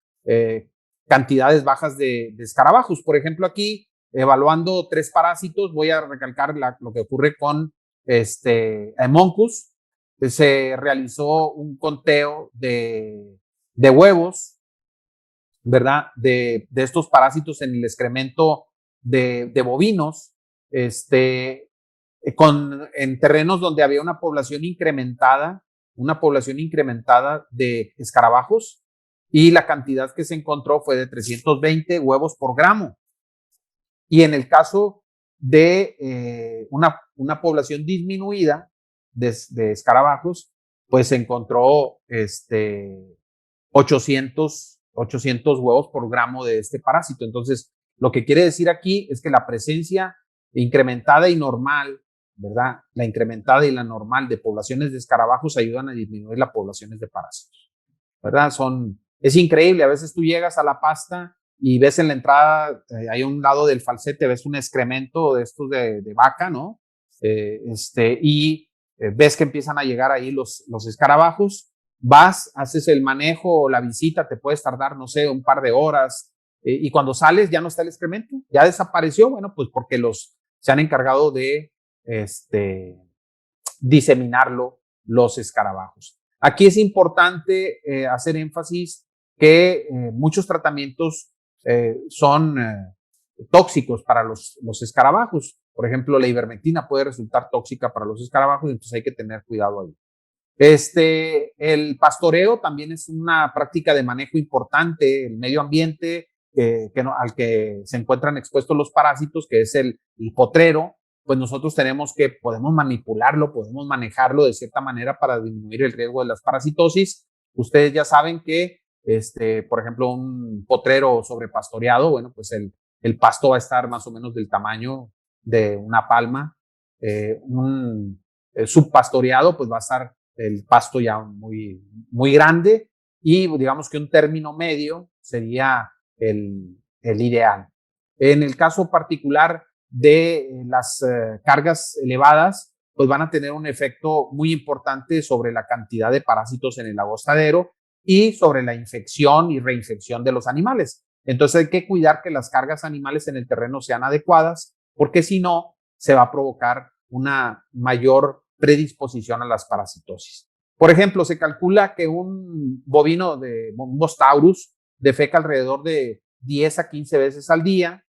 cantidades bajas de escarabajos. Por ejemplo, aquí, evaluando 3 parásitos, voy a recalcar lo que ocurre con Haemoncus. Se realizó un conteo de huevos, ¿verdad? De estos parásitos en el excremento de bovinos, en terrenos donde había una población incrementada de escarabajos, y la cantidad que se encontró fue de 320 huevos por gramo. Y en el caso de una población disminuida de escarabajos, pues se encontró 800 huevos por gramo de este parásito. Entonces, lo que quiere decir aquí es que la presencia incrementada y normal, ¿verdad? La incrementada y la normal de poblaciones de escarabajos ayudan a disminuir las poblaciones de parásitos, ¿verdad? Es increíble, a veces tú llegas a la pasta y ves en la entrada, hay un lado del falsete, ves un excremento de estos de vaca, ¿no? Ves que empiezan a llegar ahí los escarabajos, vas, haces el manejo o la visita, te puedes tardar, no sé, un par de horas, y cuando sales ya no está el excremento, ya desapareció. Bueno, pues porque se han encargado de diseminarlo los escarabajos. Aquí es importante hacer énfasis que muchos tratamientos son tóxicos para los escarabajos. Por ejemplo, la ivermectina puede resultar tóxica para los escarabajos, entonces hay que tener cuidado ahí. El pastoreo también es una práctica de manejo importante. El medio ambiente al que se encuentran expuestos los parásitos, que es el potrero, pues nosotros podemos manipularlo, podemos manejarlo de cierta manera para disminuir el riesgo de las parasitosis. Ustedes ya saben que, por ejemplo, un potrero sobrepastoreado, bueno, pues el pasto va a estar más o menos del tamaño de una palma. Un subpastoreado, pues va a estar el pasto ya muy, muy grande, y digamos que un término medio sería el ideal. En el caso particular de las cargas elevadas, pues van a tener un efecto muy importante sobre la cantidad de parásitos en el agostadero y sobre la infección y reinfección de los animales. Entonces hay que cuidar que las cargas animales en el terreno sean adecuadas, porque si no, se va a provocar una mayor predisposición a las parasitosis. Por ejemplo, se calcula que un bovino de un Bos taurus defeca alrededor de 10 a 15 veces al día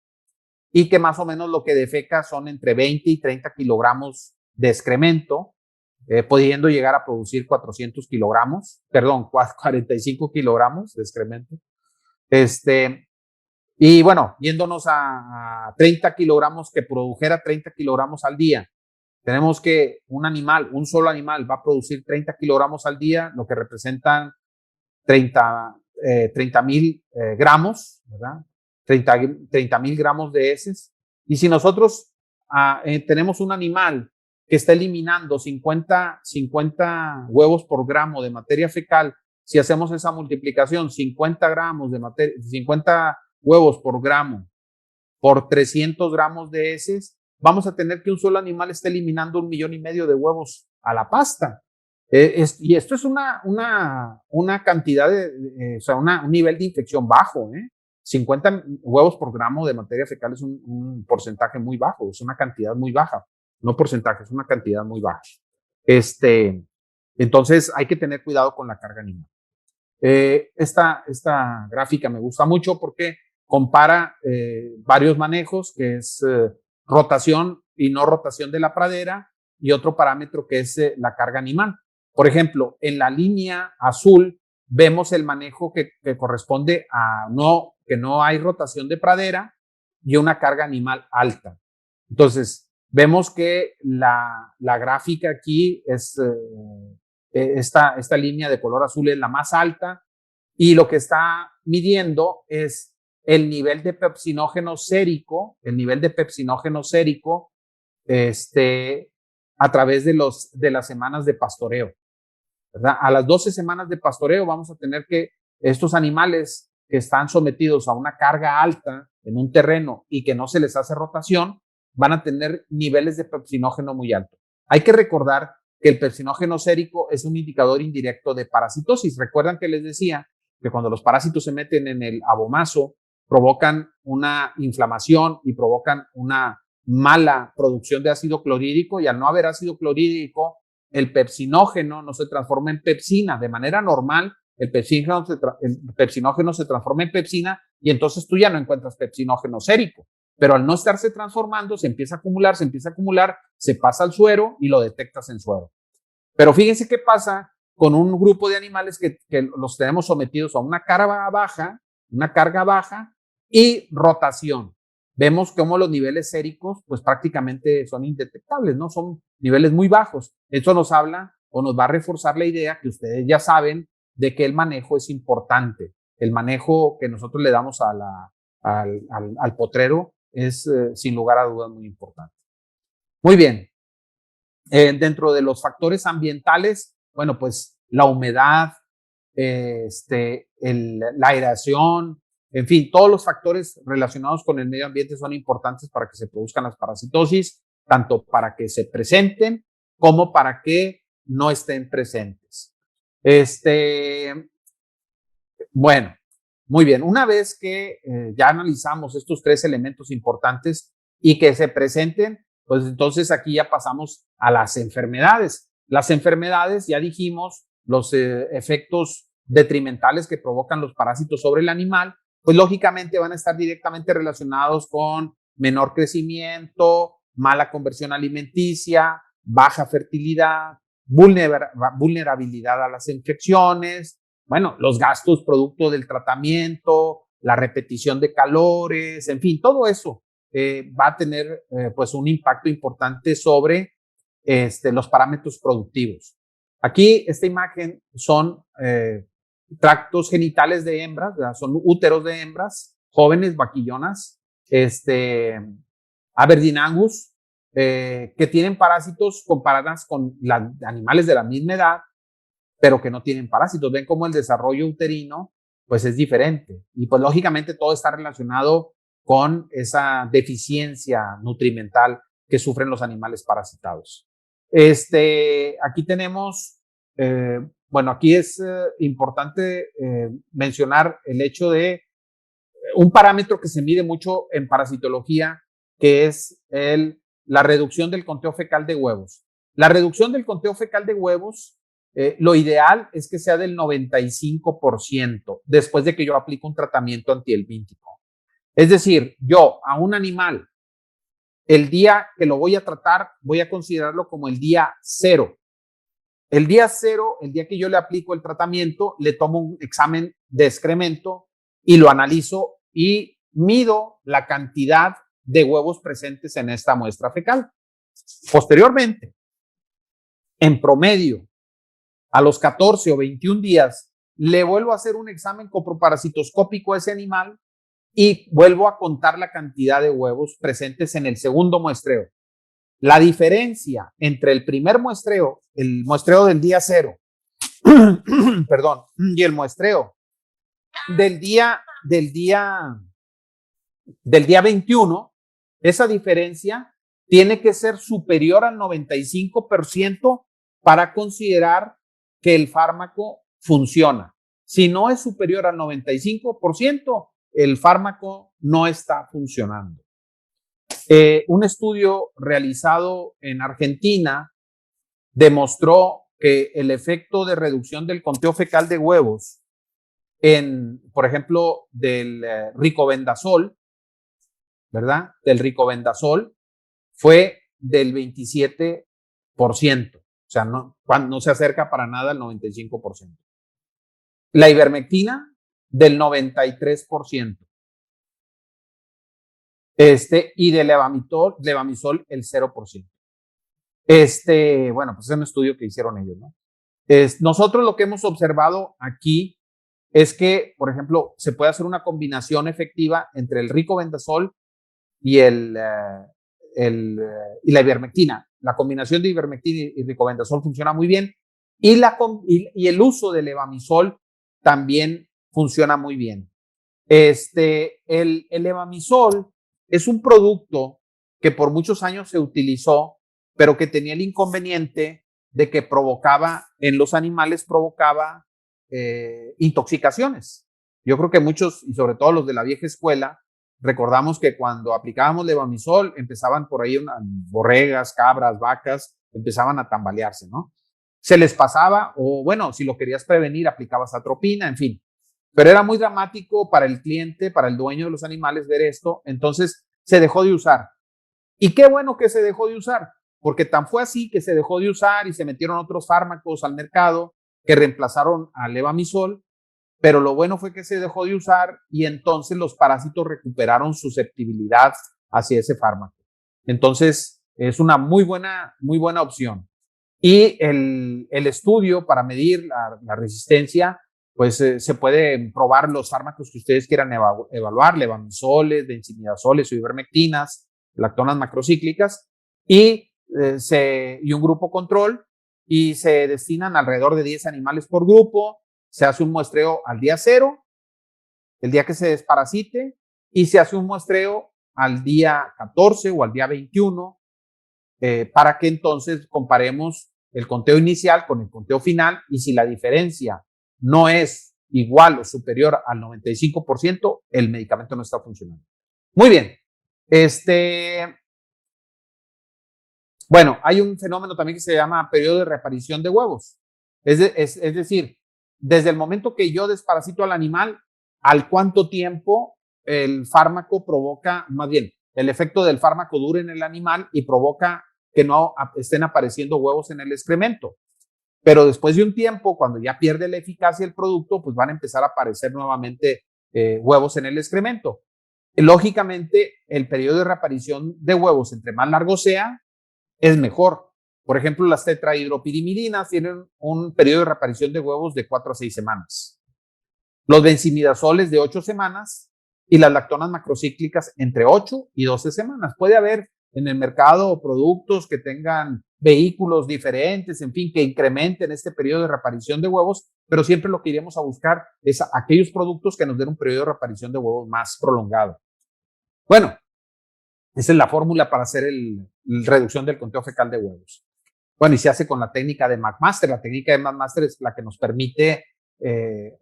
y que más o menos lo que defeca son entre 20 y 30 kilogramos de excremento, pudiendo llegar a producir 400 kilogramos, perdón, 45 kilogramos de excremento. Y bueno, yéndonos a 30 kilogramos, que produjera 30 kilogramos al día. Tenemos que un solo animal va a producir 30 kilogramos al día, lo que representan 30,000 gramos, ¿verdad? 30,000 gramos de heces. Y si nosotros tenemos un animal que está eliminando 50 huevos por gramo de materia fecal, si hacemos esa multiplicación, 50 huevos por gramo por 300 gramos de heces, vamos a tener que un solo animal esté eliminando 1,5 millones de huevos a la pasta. Y esto es una cantidad o sea, un nivel de infección bajo. 50 huevos por gramo de materia fecal es un porcentaje muy bajo, es una cantidad muy baja. No porcentaje, es una cantidad muy baja. Entonces hay que tener cuidado con la carga animal. Esta gráfica me gusta mucho porque compara varios manejos, que es rotación y no rotación de la pradera, y otro parámetro que es la carga animal. Por ejemplo, en la línea azul vemos el manejo que corresponde a que no hay rotación de pradera y una carga animal alta. Entonces, vemos que la gráfica aquí es esta línea de color azul es la más alta y lo que está midiendo es el nivel de pepsinógeno sérico, a través de las semanas de pastoreo, ¿verdad? A las 12 semanas de pastoreo vamos a tener que estos animales que están sometidos a una carga alta en un terreno y que no se les hace rotación, van a tener niveles de pepsinógeno muy altos. Hay que recordar que el pepsinógeno sérico es un indicador indirecto de parasitosis. Recuerdan que les decía que cuando los parásitos se meten en el abomazo, provocan una inflamación y provocan una mala producción de ácido clorhídrico, y al no haber ácido clorhídrico, el pepsinógeno no se transforma en pepsina. De manera normal, el pepsinógeno se transforma en pepsina y entonces tú ya no encuentras pepsinógeno sérico. Pero al no estarse transformando, se empieza a acumular, se pasa al suero y lo detectas en suero. Pero fíjense qué pasa con un grupo de animales que los tenemos sometidos a una carga baja y rotación. Vemos cómo los niveles séricos pues prácticamente son indetectables, ¿no? Son niveles muy bajos. Esto nos habla o nos va a reforzar la idea que ustedes ya saben de que el manejo es importante. El manejo que nosotros le damos al potrero es sin lugar a dudas muy importante. Muy bien. Dentro de los factores ambientales, bueno, pues la humedad, la aireación, en fin, todos los factores relacionados con el medio ambiente son importantes para que se produzcan las parasitosis, tanto para que se presenten como para que no estén presentes. Bueno, muy bien. Una vez que ya analizamos estos 3 elementos importantes y que se presenten, pues entonces aquí ya pasamos a las enfermedades. Las enfermedades, ya dijimos, los efectos detrimentales que provocan los parásitos sobre el animal, pues lógicamente van a estar directamente relacionados con menor crecimiento, mala conversión alimenticia, baja fertilidad, vulnerabilidad a las infecciones, bueno, los gastos producto del tratamiento, la repetición de calores, en fin, todo eso va a tener pues un impacto importante sobre los parámetros productivos. Aquí esta imagen son tractos genitales de hembras, ¿verdad? Son úteros de hembras, jóvenes vaquillonas, Aberdeen Angus, que tienen parásitos comparadas con animales de la misma edad, pero que no tienen parásitos. Ven cómo el desarrollo uterino pues es diferente y pues lógicamente todo está relacionado con esa deficiencia nutrimental que sufren los animales parasitados. Aquí tenemos, bueno, aquí es importante mencionar el hecho de un parámetro que se mide mucho en parasitología, que es la reducción del conteo fecal de huevos. La reducción del conteo fecal de huevos lo ideal es que sea del 95% después de que yo aplique un tratamiento antihelmíntico. Es decir, yo a un animal, el día que lo voy a tratar, voy a considerarlo como el día cero. El día cero, el día que yo le aplico el tratamiento, le tomo un examen de excremento y lo analizo y mido la cantidad de huevos presentes en esta muestra fecal. Posteriormente, en promedio, a los 14 o 21 días, le vuelvo a hacer un examen coproparasitoscópico a ese animal y vuelvo a contar la cantidad de huevos presentes en el segundo muestreo. La diferencia entre el primer muestreo, el muestreo del día cero, perdón, y el muestreo del día 21, esa diferencia tiene que ser superior al 95% para considerar que el fármaco funciona. Si no es superior al 95%, el fármaco no está funcionando. Un estudio realizado en Argentina demostró que el efecto de reducción del conteo fecal de huevos por ejemplo, del ricobendazol, ¿verdad? Del ricobendazol fue del 27%. O sea, no se acerca para nada al 95%. La ivermectina del 93%. Y de levamisol el 0%. Bueno, pues es un estudio que hicieron ellos, ¿no? Nosotros lo que hemos observado aquí es que, por ejemplo, se puede hacer una combinación efectiva entre el ricobendazol y la ivermectina. La combinación de ivermectina y ricobendazol funciona muy bien y el uso de levamisol también funciona muy bien. El levamisol es un producto que por muchos años se utilizó, pero que tenía el inconveniente de que en los animales provocaba intoxicaciones. Yo creo que muchos, y sobre todo los de la vieja escuela, recordamos que cuando aplicábamos levamisol, empezaban por ahí borregas, cabras, vacas, empezaban a tambalearse, ¿no? Se les pasaba, o bueno, si lo querías prevenir, aplicabas atropina, en fin. Pero era muy dramático para el cliente, para el dueño de los animales ver esto, entonces se dejó de usar. Y qué bueno que se dejó de usar, porque tan fue así que se dejó de usar y se metieron otros fármacos al mercado que reemplazaron al levamisol, pero lo bueno fue que se dejó de usar y entonces los parásitos recuperaron susceptibilidad hacia ese fármaco. Entonces, es una muy buena opción. Y el estudio para medir la resistencia, pues se puede probar los fármacos que ustedes quieran evaluar, levamisoles, benzimidazoles o ivermectinas, lactonas macrocíclicas, y un grupo control, y se destinan alrededor de 10 animales por grupo. Se hace un muestreo al día 0, el día que se desparasite, y se hace un muestreo al día 14 o al día 21 para que entonces comparemos el conteo inicial con el conteo final, y si la diferencia no es igual o superior al 95%, el medicamento no está funcionando. Muy bien. Bueno, hay un fenómeno también que se llama periodo de reaparición de huevos. Es decir, desde el momento que yo desparasito al animal, ¿al cuánto tiempo el fármaco provoca, más bien, el efecto del fármaco dura en el animal y provoca que no estén apareciendo huevos en el excremento? Pero después de un tiempo, cuando ya pierde la eficacia el producto, pues van a empezar a aparecer nuevamente huevos en el excremento. Lógicamente, el periodo de reaparición de huevos, entre más largo sea, es mejor. Por ejemplo, las tetrahidropidimirinas tienen un periodo de reaparición de huevos de 4 a 6 semanas. Los benzimidazoles de 8 semanas y las lactonas macrocíclicas entre 8 y 12 semanas. Puede haber en el mercado productos que tengan vehículos diferentes, en fin, que incrementen este periodo de reaparición de huevos, pero siempre lo que iremos a buscar es aquellos productos que nos den un periodo de reaparición de huevos más prolongado. Bueno, esa es la fórmula para hacer la reducción del conteo fecal de huevos. Bueno, y se hace con la técnica de McMaster. La técnica de McMaster es la que nos permite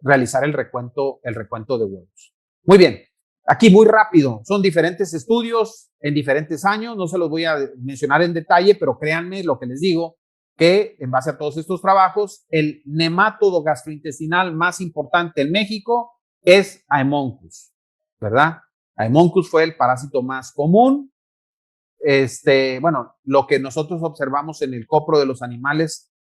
realizar el recuento de huevos. Muy bien, aquí muy rápido. Son diferentes estudios en diferentes años. No se los voy a mencionar en detalle, pero créanme lo que les digo. que en base a todos estos trabajos, el nemátodo gastrointestinal más importante en México es Haemonchus, ¿verdad? Haemonchus fue el parásito más común. Bueno, lo que nosotros observamos en el copro de los animales,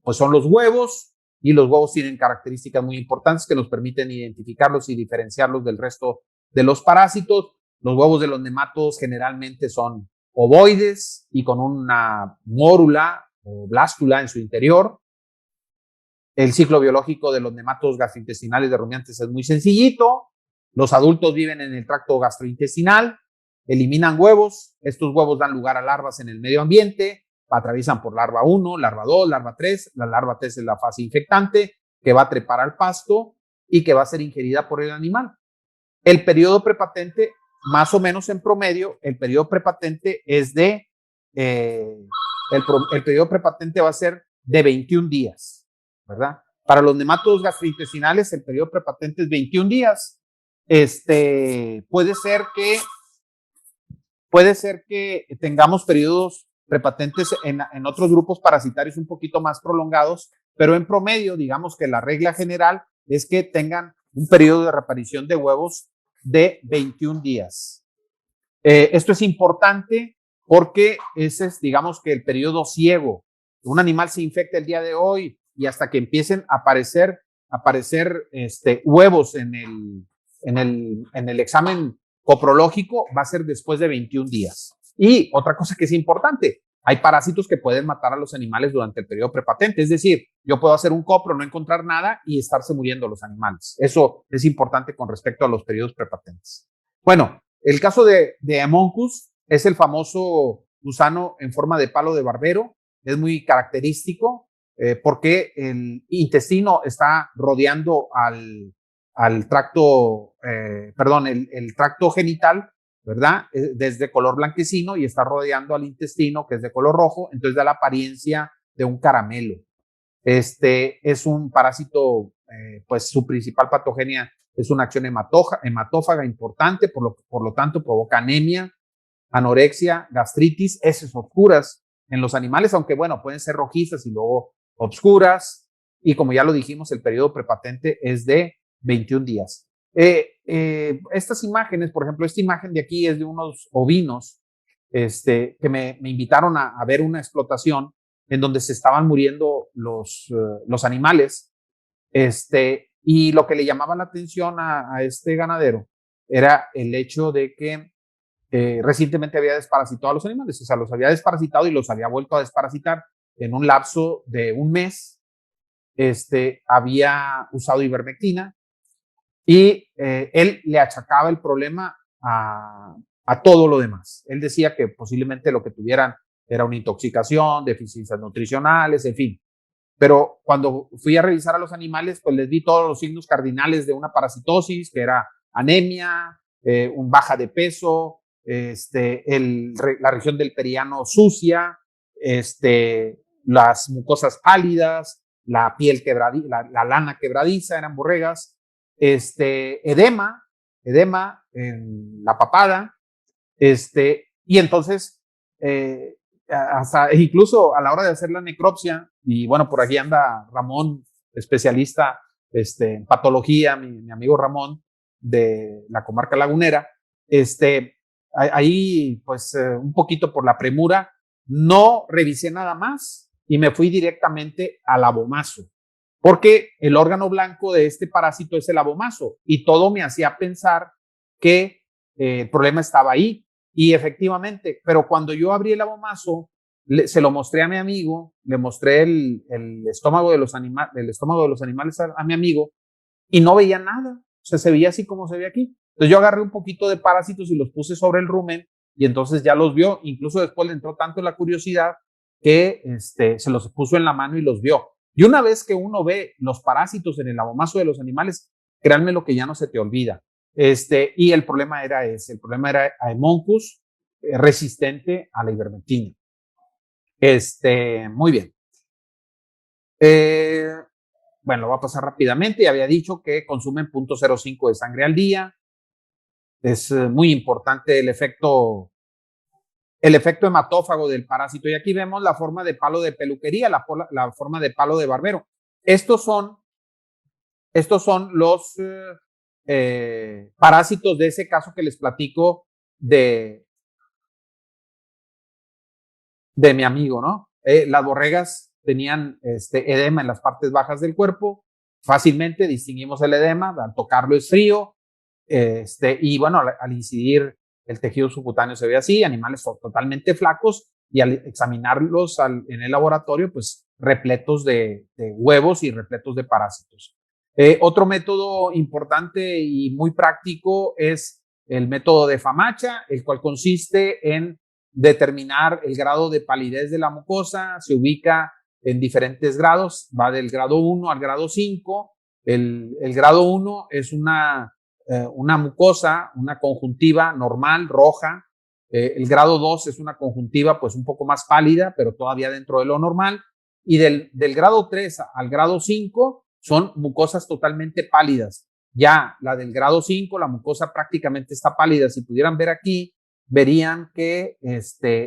pues son los huevos, y los huevos tienen características muy importantes que nos permiten identificarlos y diferenciarlos del resto de los parásitos. Los huevos de los nemátodos generalmente son ovoides y con una mórula o blástula en su interior. El ciclo biológico de los nemátodos gastrointestinales de rumiantes es muy sencillito. Los adultos viven en el tracto gastrointestinal, eliminan huevos, estos huevos dan lugar a larvas en el medio ambiente, atraviesan por larva 1, larva 2, larva 3, la larva 3 es la fase infectante que va a trepar al pasto y que va a ser ingerida por el animal. El periodo prepatente, más o menos en promedio, el periodo prepatente es de, el periodo prepatente va a ser de 21 días, ¿verdad? Para los nemátodos gastrointestinales el periodo prepatente es 21 días. Puede ser que tengamos periodos prepatentes en otros grupos parasitarios un poquito más prolongados, pero en promedio, digamos que la regla general es que tengan un periodo de reaparición de huevos de 21 días. Esto es importante porque ese es, digamos que el periodo ciego. Un animal se infecta el día de hoy y hasta que empiecen a aparecer huevos en el examen coprológico va a ser después de 21 días. Y otra cosa que es importante, hay parásitos que pueden matar a los animales durante el periodo prepatente. Es decir, yo puedo hacer un copro, no encontrar nada y estarse muriendo los animales. Eso es importante con respecto a los periodos prepatentes. Bueno, el caso de Haemonchus es el famoso gusano en forma de palo de barbero. Es muy característico porque el intestino está rodeando al tracto, el tracto genital, ¿verdad? Es de color blanquecino y está rodeando al intestino, que es de color rojo, entonces da la apariencia de un caramelo. Es un parásito, pues su principal patogenia es una acción hematófaga importante, por lo tanto provoca anemia, anorexia, gastritis, heces oscuras en los animales, aunque bueno, pueden ser rojizas y luego obscuras, y como ya lo dijimos, el periodo prepatente es de 21 días. Estas imágenes, por ejemplo, esta imagen de aquí es de unos ovinos que me invitaron a ver una explotación en donde se estaban muriendo los animales, y lo que le llamaba la atención a este ganadero era el hecho de que recientemente había desparasitado a los animales, o sea, los había desparasitado y los había vuelto a desparasitar en un lapso de un mes. Había usado ivermectina y él le achacaba el problema a todo lo demás. Él decía que posiblemente lo que tuvieran era una intoxicación, deficiencias nutricionales, en fin. Pero cuando fui a revisar a los animales, pues les vi todos los signos cardinales de una parasitosis, que era anemia, un baja de peso, la región del periano sucia, las mucosas pálidas, la piel quebradiza, la lana quebradiza, eran borregas, edema en la papada, y entonces, hasta incluso a la hora de hacer la necropsia, y bueno, por aquí anda Ramón, especialista en patología, mi amigo Ramón, de la comarca lagunera, ahí pues un poquito por la premura, no revisé nada más y me fui directamente al abomazo, porque el órgano blanco de este parásito es el abomazo y todo me hacía pensar que el problema estaba ahí y efectivamente, pero cuando yo abrí el abomazo, se lo mostré a mi amigo, le mostré el estómago de los animales a mi amigo y no veía nada, o sea, se veía así como se ve aquí. Entonces yo agarré un poquito de parásitos y los puse sobre el rumen y entonces ya los vio, incluso después le entró tanto la curiosidad que se los puso en la mano y los vio. Y una vez que uno ve los parásitos en el abomazo de los animales, créanme lo que ya no se te olvida. Y el problema era ese, el problema era Haemonchus resistente a la ivermectina. Muy bien. Bueno, lo voy a pasar rápidamente. Ya había dicho que consumen 0.05 de sangre al día. Es muy importante el efecto el efecto hematófago del parásito. Y aquí vemos la forma de palo de peluquería, la forma de palo de barbero. Estos son los parásitos de ese caso que les platico de mi amigo, ¿no? Las borregas tenían edema en las partes bajas del cuerpo. Fácilmente distinguimos el edema, al tocarlo es frío, y bueno, al incidir el tejido subcutáneo se ve así, animales totalmente flacos, y al examinarlos en el laboratorio, pues repletos de huevos y repletos de parásitos. Otro método importante y muy práctico es el método de Famacha, el cual consiste en determinar el grado de palidez de la mucosa. Se ubica en diferentes grados, va del grado 1 al grado 5. El grado 1 es una mucosa, una conjuntiva normal, roja. El grado 2 es una conjuntiva pues un poco más pálida, pero todavía dentro de lo normal. Y del grado 3 al grado 5 son mucosas totalmente pálidas. Ya la del grado 5, la mucosa prácticamente está pálida. Si pudieran ver aquí, verían que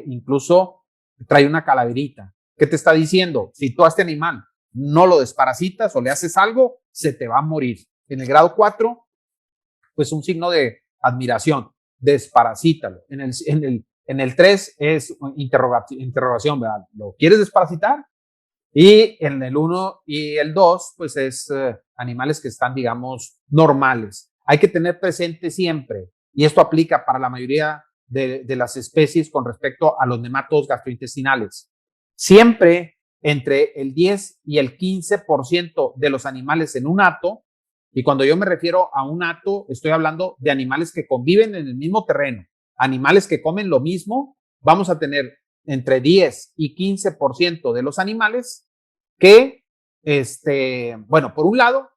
incluso trae una calaverita. ¿Qué te está diciendo? Si tú a este animal no lo desparasitas o le haces algo, se te va a morir. En el grado 4, pues un signo de admiración, desparasítalo. En el 3 es interrogación, ¿verdad? ¿Lo quieres desparasitar? Y en el 1 y el 2, pues es animales que están, digamos, normales. Hay que tener presente siempre, y esto aplica para la mayoría de las especies con respecto a los nematodos gastrointestinales. Siempre entre el 10 y el 15% de los animales en un hato, y cuando yo me refiero a un hato, estoy hablando de animales que conviven en el mismo terreno, animales que comen lo mismo. Vamos a tener entre 10 y 15% de los animales que, bueno, por un lado,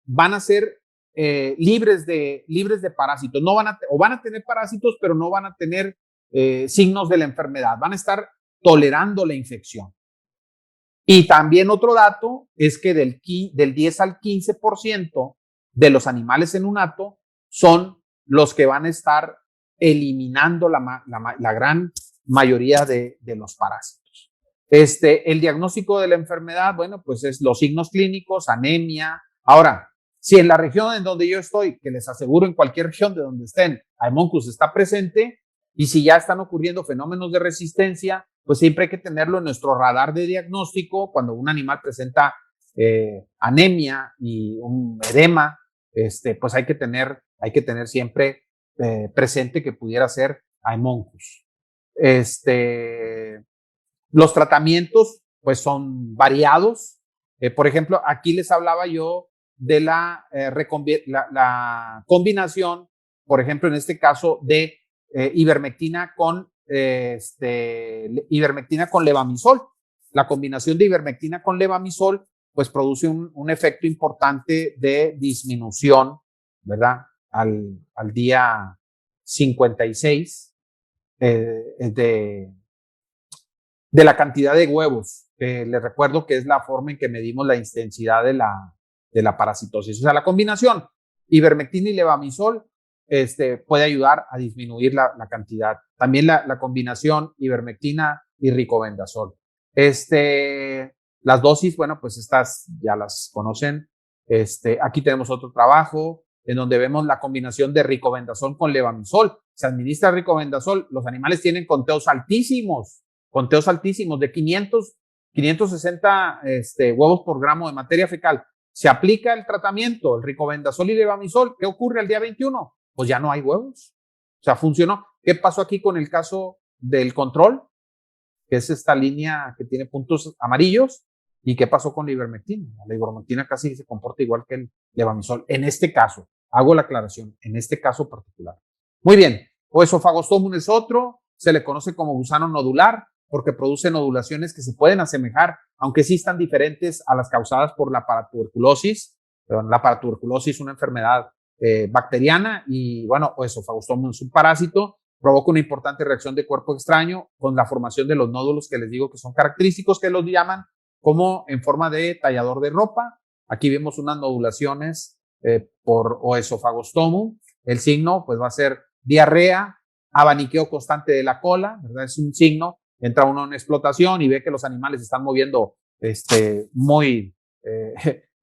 van a ser libres de parásitos. No van a tener parásitos, pero no van a tener signos de la enfermedad. Van a estar tolerando la infección. Y también otro dato es que del 10 al 15% de los animales en un hato son los que van a estar eliminando la gran mayoría de los parásitos. El diagnóstico de la enfermedad, bueno, pues es los signos clínicos, anemia. Ahora, si en la región en donde yo estoy, que les aseguro en cualquier región de donde estén, Haemonchus está presente, y si ya están ocurriendo fenómenos de resistencia, pues siempre hay que tenerlo en nuestro radar de diagnóstico. Cuando un animal presenta anemia y un edema, pues hay que tener siempre presente que pudiera ser Haemonchus. Los tratamientos pues son variados. Por ejemplo, aquí les hablaba yo de la combinación, por ejemplo, en este caso de ivermectina con levamisol. La combinación de ivermectina con levamisol pues produce un efecto importante de disminución, ¿verdad? Al día 56 de la cantidad de huevos. Les recuerdo que es la forma en que medimos la intensidad de la parasitosis. O sea, la combinación ivermectina y levamisol puede ayudar a disminuir la cantidad. También la combinación ivermectina y ricobendazol. Las dosis, bueno, pues estas ya las conocen. Aquí tenemos otro trabajo en donde vemos la combinación de ricobendazol con levamisol. Se administra ricobendazol. Los animales tienen conteos altísimos de 560 huevos por gramo de materia fecal. Se aplica el tratamiento, el ricobendazol y levamisol. ¿Qué ocurre al día 21? Pues ya no hay huevos. O sea, funcionó. ¿Qué pasó aquí con el caso del control? Que es esta línea que tiene puntos amarillos. ¿Y qué pasó con la ivermectina? La ivermectina casi se comporta igual que el levamisol. En este caso, hago la aclaración, en este caso particular. Muy bien. Oesophagostomum es otro. Se le conoce como gusano nodular porque produce nodulaciones que se pueden asemejar, aunque sí están diferentes a las causadas por la paratuberculosis. La paratuberculosis es una enfermedad bacteriana y, bueno, Oesophagostomum es un parásito, provoca una importante reacción de cuerpo extraño con la formación de los nódulos que les digo que son característicos, que los llaman como en forma de tallador de ropa. Aquí vemos unas nodulaciones por Oesophagostomum. El signo pues va a ser diarrea, abaniqueo constante de la cola, ¿verdad? Es un signo, entra uno en explotación y ve que los animales están moviendo muy,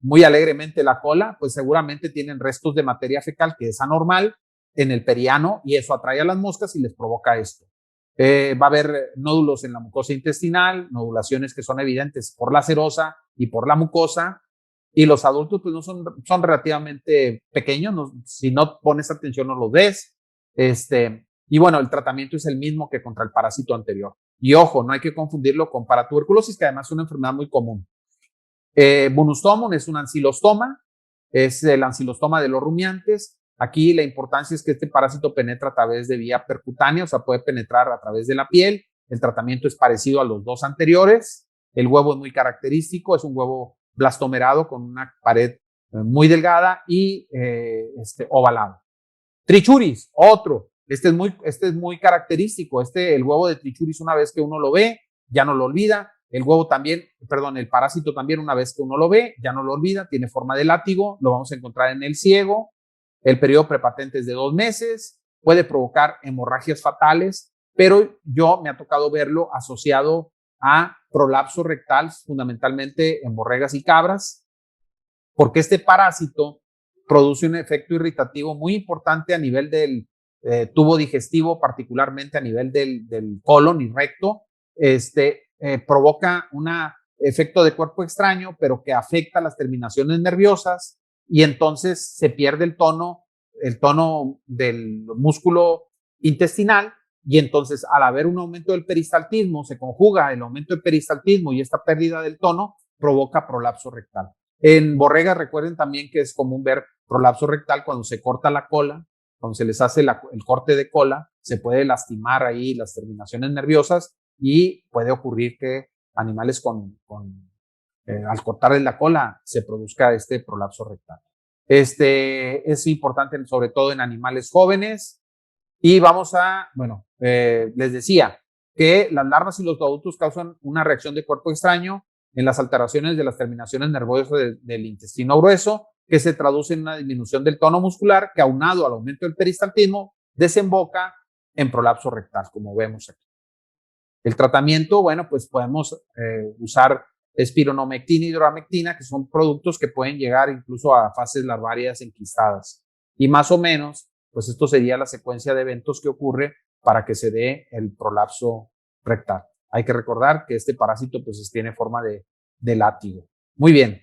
muy alegremente la cola, pues seguramente tienen restos de materia fecal que es anormal en el periano y eso atrae a las moscas y les provoca esto. Va a haber nódulos en la mucosa intestinal, nodulaciones que son evidentes por la serosa y por la mucosa, y los adultos pues no son relativamente pequeños, si no pones atención no los ves, y bueno, el tratamiento es el mismo que contra el parásito anterior. Y ojo, no hay que confundirlo con paratuberculosis, que además es una enfermedad muy común. Bunustomum es un ancilostoma, es el ancilostoma de los rumiantes. Aquí la importancia es que este parásito penetra a través de vía percutánea, o sea, puede penetrar a través de la piel. El tratamiento es parecido a los dos anteriores. El huevo es muy característico, es un huevo blastomerado con una pared muy delgada y ovalado. Trichuris, otro. Este es muy característico. El huevo de trichuris, una vez que uno lo ve, ya no lo olvida. El parásito también, una vez que uno lo ve, ya no lo olvida. Tiene forma de látigo, lo vamos a encontrar en el ciego. El periodo prepatente es de 2 meses. Puede provocar hemorragias fatales, pero yo me ha tocado verlo asociado a prolapso rectal, fundamentalmente en borregas y cabras, porque este parásito produce un efecto irritativo muy importante a nivel del tubo digestivo, particularmente a nivel del colon y recto. Provoca un efecto de cuerpo extraño, pero que afecta las terminaciones nerviosas y entonces se pierde el tono del músculo intestinal y entonces al haber un aumento del peristaltismo, se conjuga el aumento del peristaltismo y esta pérdida del tono provoca prolapso rectal. En borregas recuerden también que es común ver prolapso rectal cuando se corta la cola, cuando se les hace el corte de cola, se puede lastimar ahí las terminaciones nerviosas y puede ocurrir que animales al cortarles la cola se produzca este prolapso rectal. Es importante sobre todo en animales jóvenes y les decía que las larvas y los adultos causan una reacción de cuerpo extraño en las alteraciones de las terminaciones nerviosas del intestino grueso, que se traduce en una disminución del tono muscular que aunado al aumento del peristaltismo desemboca en prolapso rectal, como vemos aquí. El tratamiento, pues podemos usar espironolmectina y hidroamectina, que son productos que pueden llegar incluso a fases larvarias enquistadas. Y más o menos, pues esto sería la secuencia de eventos que ocurre para que se dé el prolapso rectal. Hay que recordar que este parásito pues tiene forma de látigo. Muy bien.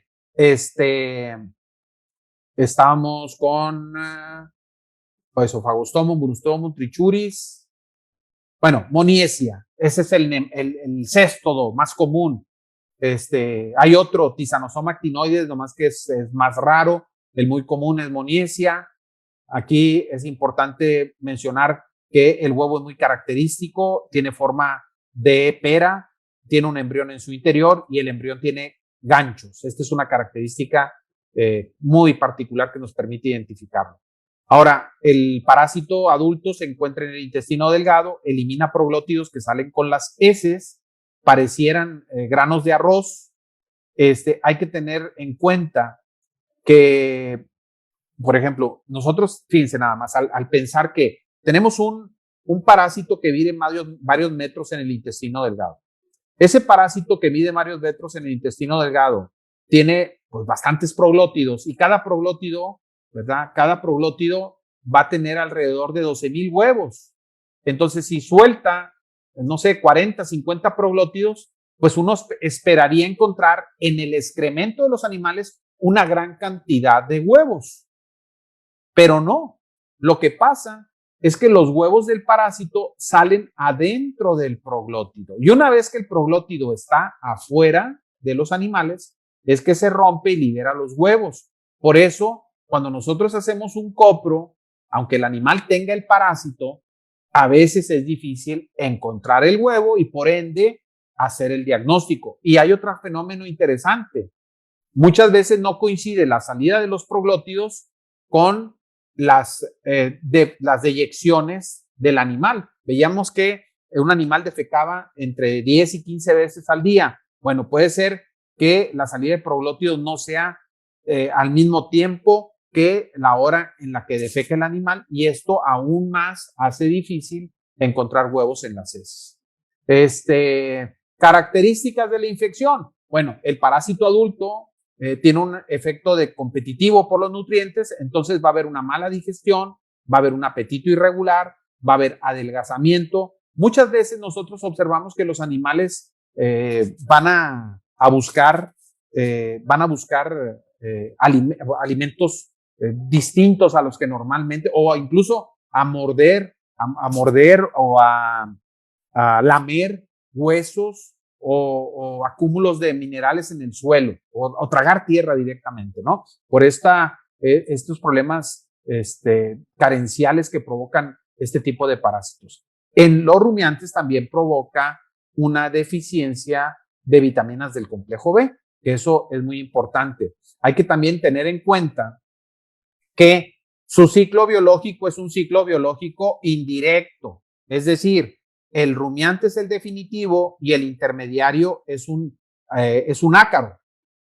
Estábamos con esofagostomum, bunustomum, trichuris. Bueno, moniesia. Ese es el céstodo más común. Hay otro, Tisanosoma actinoides, nomás que es más raro. El muy común es moniesia. Aquí es importante mencionar que el huevo es muy característico, tiene forma de pera, tiene un embrión en su interior y el embrión tiene ganchos. Esta es una característica muy particular que nos permite identificarlo. Ahora, el parásito adulto se encuentra en el intestino delgado, elimina proglótidos que salen con las heces, parecieran granos de arroz. Hay que tener en cuenta que, por ejemplo, nosotros, fíjense nada más, al pensar que tenemos un parásito que mide varios metros en el intestino delgado. Ese parásito que mide varios metros en el intestino delgado tiene pues bastantes proglótidos y cada proglótido, ¿verdad? Cada proglótido va a tener alrededor de 12,000 huevos. Entonces, si suelta, no sé, 40, 50 proglótidos, pues uno esperaría encontrar en el excremento de los animales una gran cantidad de huevos. Pero no, lo que pasa es que los huevos del parásito salen adentro del proglótido. Y una vez que el proglótido está afuera de los animales, es que se rompe y libera los huevos. Por eso, cuando nosotros hacemos un copro, aunque el animal tenga el parásito, a veces es difícil encontrar el huevo y por ende hacer el diagnóstico. Y hay otro fenómeno interesante. Muchas veces no coincide la salida de los proglótidos con las deyecciones del animal. Veíamos que un animal defecaba entre 10 y 15 veces al día. Bueno, puede ser que la salida de proglótidos no sea al mismo tiempo que la hora en la que defeca el animal, y esto aún más hace difícil encontrar huevos en las heces. Características de la infección. Bueno, el parásito adulto tiene un efecto de competitivo por los nutrientes, entonces va a haber una mala digestión, va a haber un apetito irregular, va a haber adelgazamiento. Muchas veces nosotros observamos que los animales van a buscar alimentos distintos a los que normalmente, o incluso a morder o a lamer huesos o acúmulos de minerales en el suelo o tragar tierra directamente, ¿no? Por estos problemas carenciales que provocan este tipo de parásitos. En los rumiantes también provoca una deficiencia de vitaminas del complejo B, que eso es muy importante. Hay que también tener en cuenta que su ciclo biológico es un ciclo biológico indirecto, es decir, el rumiante es el definitivo y el intermediario es un ácaro.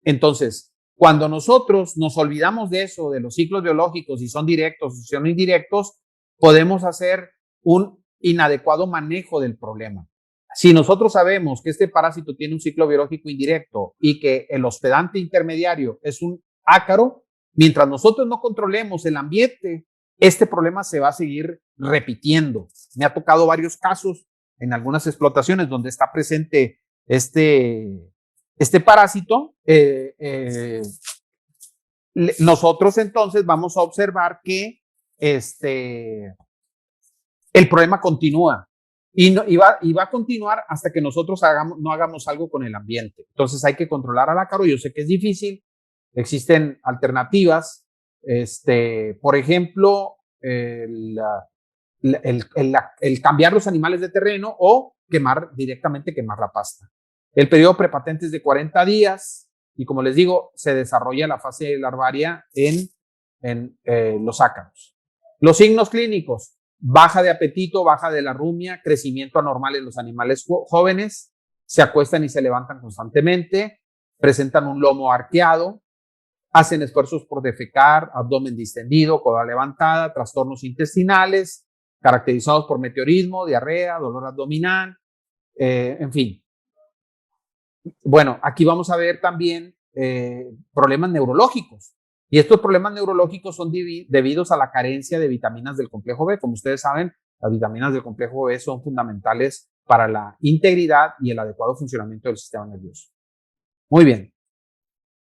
Entonces, cuando nosotros nos olvidamos de eso, de los ciclos biológicos, si son directos o si son indirectos, podemos hacer un inadecuado manejo del problema. Si nosotros sabemos que este parásito tiene un ciclo biológico indirecto y que el hospedante intermediario es un ácaro, mientras nosotros no controlemos el ambiente, este problema se va a seguir repitiendo. Me ha tocado varios casos en algunas explotaciones donde está presente este parásito. Nosotros entonces vamos a observar que el problema continúa y va a continuar hasta que nosotros no hagamos algo con el ambiente. Entonces hay que controlar al ácaro. Yo sé que es difícil, existen alternativas, por ejemplo, el cambiar los animales de terreno o directamente quemar la pasta. El periodo prepatente es de 40 días y, como les digo, se desarrolla la fase larvaria en los ácaros. Los signos clínicos: baja de apetito, baja de la rumia, crecimiento anormal en los animales jóvenes, se acuestan y se levantan constantemente, presentan un lomo arqueado, hacen esfuerzos por defecar, abdomen distendido, cola levantada, trastornos intestinales, caracterizados por meteorismo, diarrea, dolor abdominal, en fin. Bueno, aquí vamos a ver también problemas neurológicos. Y estos problemas neurológicos son debidos a la carencia de vitaminas del complejo B. Como ustedes saben, las vitaminas del complejo B son fundamentales para la integridad y el adecuado funcionamiento del sistema nervioso. Muy bien.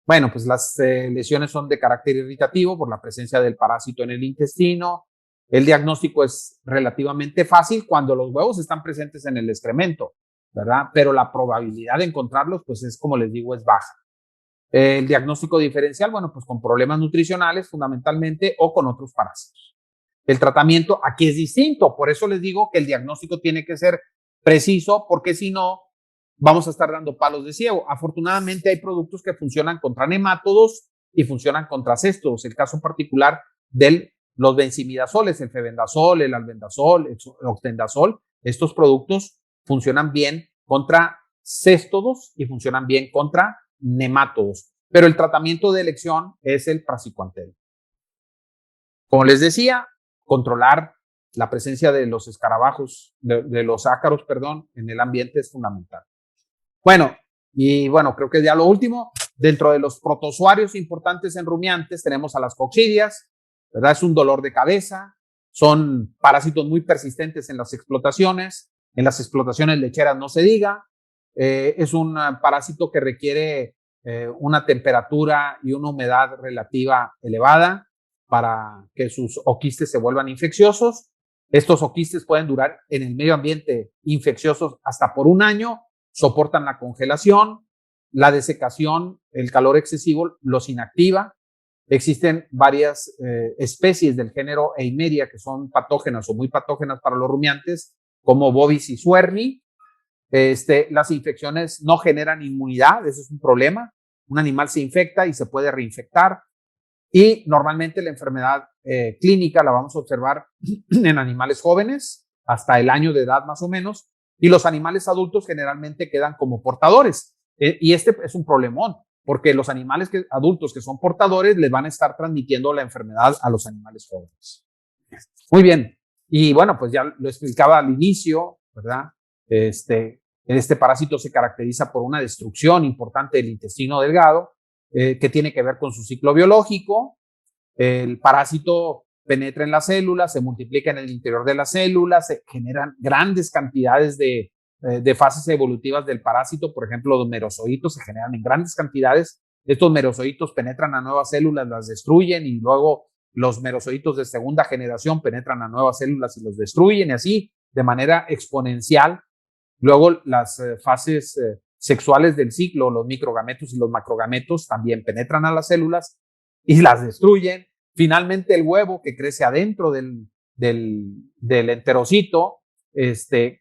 Bueno, pues las lesiones son de carácter irritativo por la presencia del parásito en el intestino. El diagnóstico es relativamente fácil cuando los huevos están presentes en el excremento, ¿verdad? Pero la probabilidad de encontrarlos, pues es, como les digo, es baja. El diagnóstico diferencial, bueno, pues con problemas nutricionales fundamentalmente o con otros parásitos. El tratamiento aquí es distinto, por eso les digo que el diagnóstico tiene que ser preciso, porque si no, vamos a estar dando palos de ciego. Afortunadamente hay productos que funcionan contra nemátodos y funcionan contra cestos. El caso particular de los benzimidazoles, el febendazol, el albendazol, el oxtendazol, estos productos funcionan bien contra céstodos y funcionan bien contra nemátodos, pero el tratamiento de elección es el praziquantel. Como les decía, controlar la presencia de los escarabajos, de los ácaros, perdón, en el ambiente es fundamental. Bueno, creo que ya lo último, dentro de los protozoarios importantes en rumiantes tenemos a las coccidias, ¿verdad? Es un dolor de cabeza, son parásitos muy persistentes en las explotaciones lecheras no se diga. Es un parásito que requiere una temperatura y una humedad relativa elevada para que sus oquistes se vuelvan infecciosos. Estos oquistes pueden durar en el medio ambiente infecciosos hasta por un año, soportan la congelación, la desecación, el calor excesivo los inactiva. Existen varias especies del género Eimeria que son patógenas o muy patógenas para los rumiantes, como Bovis y Suerni. Las infecciones no generan inmunidad, ese es un problema. Un animal se infecta y se puede reinfectar. Y normalmente la enfermedad clínica la vamos a observar en animales jóvenes, hasta el año de edad más o menos, y los animales adultos generalmente quedan como portadores. Y este es un problemón, porque los animales adultos que son portadores les van a estar transmitiendo la enfermedad a los animales jóvenes. Muy bien. Y bueno, pues ya lo explicaba al inicio, ¿verdad? Este parásito se caracteriza por una destrucción importante del intestino delgado, que tiene que ver con su ciclo biológico. El parásito penetra en las células, se multiplica en el interior de las células, se generan grandes cantidades de fases evolutivas del parásito. Por ejemplo, los merozoitos se generan en grandes cantidades. Estos merozoitos penetran a nuevas células, las destruyen, y luego los merozoitos de segunda generación penetran a nuevas células y los destruyen, y así de manera exponencial. Luego las fases sexuales del ciclo, los microgametos y los macrogametos, también penetran a las células y las destruyen. Finalmente, el huevo, que crece adentro del enterocito,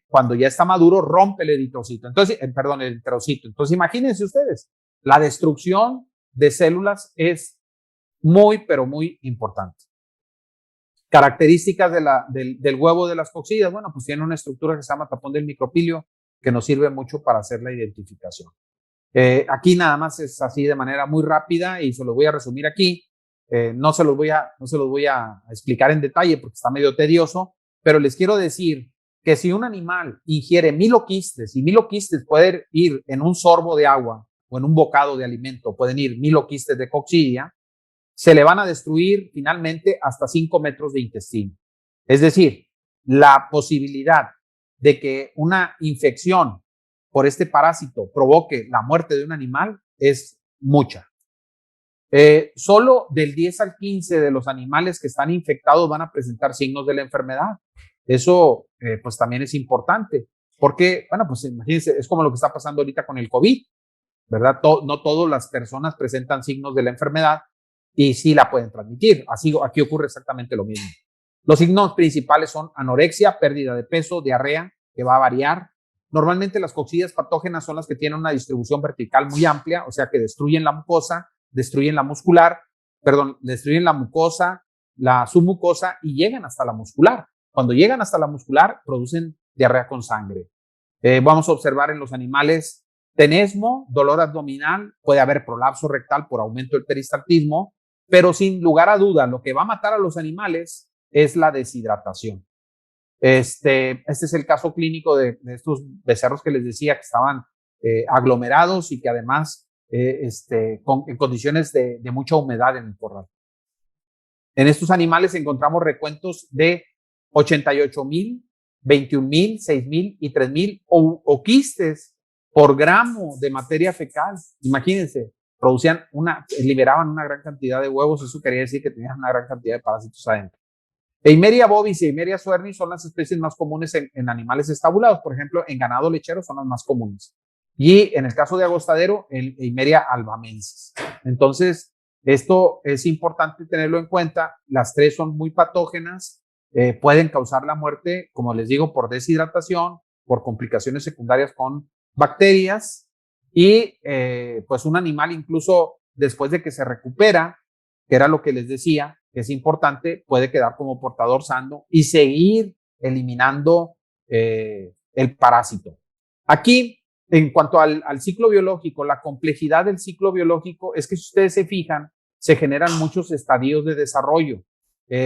cuando ya está maduro, rompe el eritrocito. Entonces, el enterocito. Entonces, imagínense ustedes, la destrucción de células es muy, pero muy importante. Características del huevo de las coccidias. Bueno, pues tiene una estructura que se llama tapón del micropilio, que nos sirve mucho para hacer la identificación. Aquí nada más es así de manera muy rápida y se los voy a resumir aquí. No se los voy a explicar en detalle porque está medio tedioso, pero les quiero decir que si un animal ingiere miloquistes, y miloquistes pueden ir en un sorbo de agua o en un bocado de alimento, pueden ir miloquistes de coccidia, se le van a destruir finalmente hasta 5 metros de intestino. Es decir, la posibilidad de que una infección por este parásito provoque la muerte de un animal es mucha. Solo del 10 al 15 de los animales que están infectados van a presentar signos de la enfermedad. Eso pues también es importante, porque, bueno, pues imagínense, es como lo que está pasando ahorita con el COVID, ¿verdad? No todas las personas presentan signos de la enfermedad y sí la pueden transmitir. Así, aquí ocurre exactamente lo mismo. Los signos principales son anorexia, pérdida de peso, diarrea, que va a variar. Normalmente las coccidias patógenas son las que tienen una distribución vertical muy amplia, o sea que destruyen la mucosa, destruyen la muscular, destruyen la mucosa, la submucosa y llegan hasta la muscular. Cuando llegan hasta la muscular, producen diarrea con sangre. Vamos a observar en los animales tenesmo, dolor abdominal, puede haber prolapso rectal por aumento del peristaltismo, pero sin lugar a duda, lo que va a matar a los animales es la deshidratación. Este es el caso clínico de estos becerros que les decía que estaban aglomerados y que además en condiciones de mucha humedad en el corral. En estos animales encontramos recuentos de 88,000, 21,000, 6,000 y 3,000 quistes por gramo de materia fecal. Imagínense, liberaban una gran cantidad de huevos. Eso quería decir que tenían una gran cantidad de parásitos adentro. Eimeria bovis y Eimeria suernis son las especies más comunes en animales estabulados. Por ejemplo, en ganado lechero son las más comunes. Y en el caso de agostadero, el Eimeria albamensis. Entonces, esto es importante tenerlo en cuenta. Las tres son muy patógenas, pueden causar la muerte, como les digo, por deshidratación, por complicaciones secundarias con bacterias y pues un animal incluso después de que se recupera, que era lo que les decía, que es importante, puede quedar como portador sano y seguir eliminando el parásito. Aquí, en cuanto al ciclo biológico, la complejidad del ciclo biológico es que si ustedes se fijan, se generan muchos estadios de desarrollo.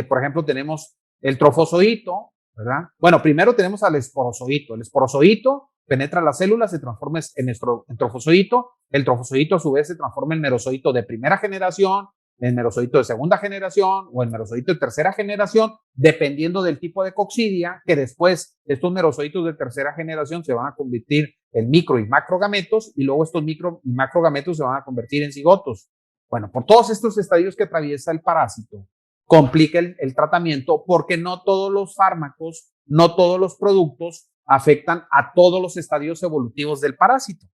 Por ejemplo, tenemos el trofozoito, ¿verdad? Bueno, primero tenemos al esporozoito. El esporozoito penetra las células, se transforma en trofozoito. El trofozoito a su vez se transforma en merozoito de primera generación, en merozoito de segunda generación o en merozoito de tercera generación, dependiendo del tipo de coccidia, que después estos merozoitos de tercera generación se van a convertir en micro y macrogametos y luego estos micro y macrogametos se van a convertir en cigotos. Bueno, por todos estos estadios que atraviesa el parásito, complica el tratamiento porque no todos los fármacos, no todos los productos afectan a todos los estadios evolutivos del parásito.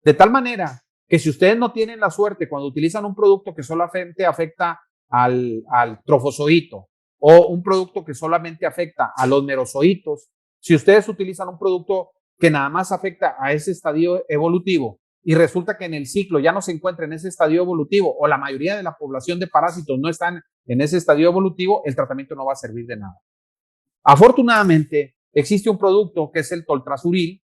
De tal manera que si ustedes no tienen la suerte cuando utilizan un producto que solamente afecta al trofozoito o un producto que solamente afecta a los merozoitos, si ustedes utilizan un producto que nada más afecta a ese estadio evolutivo y resulta que en el ciclo ya no se encuentra en ese estadio evolutivo o la mayoría de la población de parásitos no están en ese estadio evolutivo, el tratamiento no va a servir de nada. Afortunadamente, existe un producto que es el toltrasuril,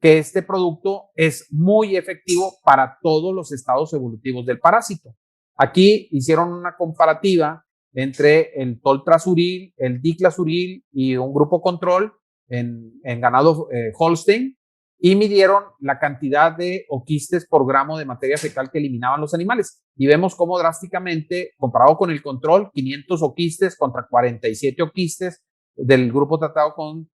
que este producto es muy efectivo para todos los estados evolutivos del parásito. Aquí hicieron una comparativa entre el toltrasuril, el diclasuril y un grupo control en ganado Holstein, y midieron la cantidad de oquistes por gramo de materia fecal que eliminaban los animales. Y vemos cómo drásticamente, comparado con el control, 500 oquistes contra 47 oquistes del grupo tratado con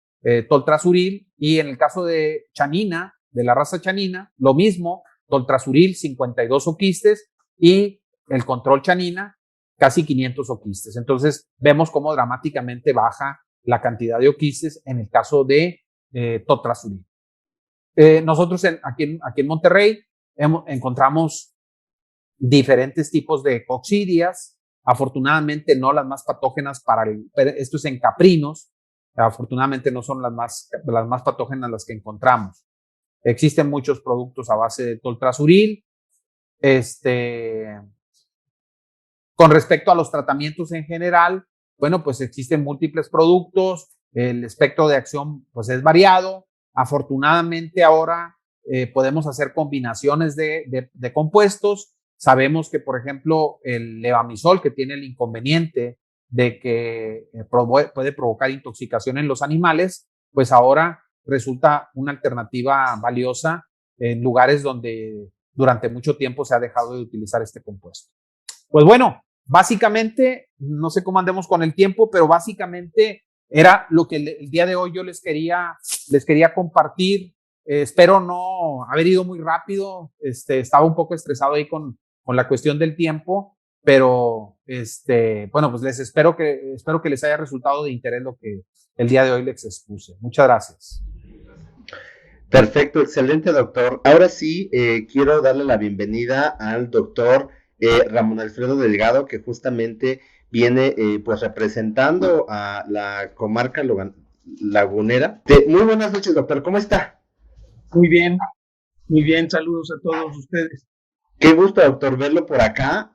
toltrasuril, y en el caso de chanina, de la raza chanina, lo mismo, toltrasuril 52 oquistes y el control chanina casi 500 oquistes. Entonces vemos cómo dramáticamente baja la cantidad de oquistes en el caso de toltrasuril. Nosotros aquí en Monterrey encontramos diferentes tipos de coccidias, afortunadamente no las más patógenas esto es en caprinos, afortunadamente no son las más patógenas las que encontramos. Existen muchos productos a base de toltrasuril. Con respecto a los tratamientos en general, bueno, pues existen múltiples productos, el espectro de acción pues es variado. Afortunadamente ahora podemos hacer combinaciones de compuestos. Sabemos que, por ejemplo, el levamisol, que tiene el inconveniente de que puede provocar intoxicación en los animales, pues ahora resulta una alternativa valiosa en lugares donde durante mucho tiempo se ha dejado de utilizar este compuesto. Pues bueno, básicamente, no sé cómo andemos con el tiempo, pero básicamente era lo que el día de hoy yo les quería compartir. Espero no haber ido muy rápido. Estaba un poco estresado ahí con la cuestión del tiempo, pero bueno, pues espero que les haya resultado de interés lo que el día de hoy les expuse. Muchas gracias. Perfecto, excelente, doctor. Ahora sí, quiero darle la bienvenida al doctor Ramón Alfredo Delgado, que justamente viene pues representando a la comarca lagunera. Muy buenas noches, doctor, ¿cómo está? Muy bien, saludos a todos ustedes. Qué gusto, doctor, verlo por acá.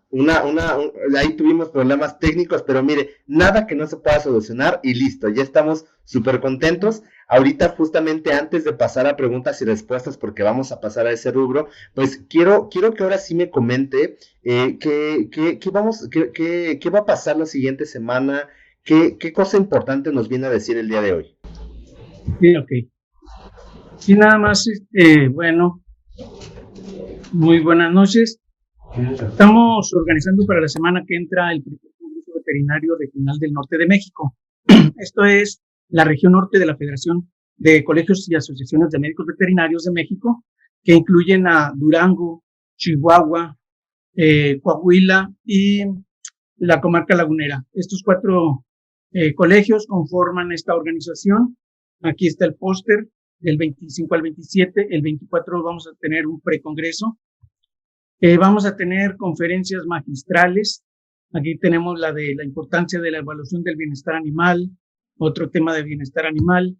Ahí tuvimos problemas técnicos, pero mire, nada que no se pueda solucionar y listo, ya estamos súper contentos. Ahorita, justamente antes de pasar a preguntas y respuestas, porque vamos a pasar a ese rubro, pues quiero que ahora sí me comente qué va a pasar la siguiente semana, qué cosa importante nos viene a decir el día de hoy. Sí, ok. Sí, nada más, bueno, muy buenas noches. Estamos organizando para la semana que entra el primer Congreso Veterinario Regional del Norte de México. Esto es la región norte de la Federación de Colegios y Asociaciones de Médicos Veterinarios de México, que incluyen a Durango, Chihuahua, Coahuila y la comarca lagunera. Estos 4 colegios conforman esta organización. Aquí está el póster del 25 al 27. El 24 vamos a tener un precongreso. Vamos a tener conferencias magistrales. Aquí tenemos la de la importancia de la evaluación del bienestar animal, otro tema de bienestar animal.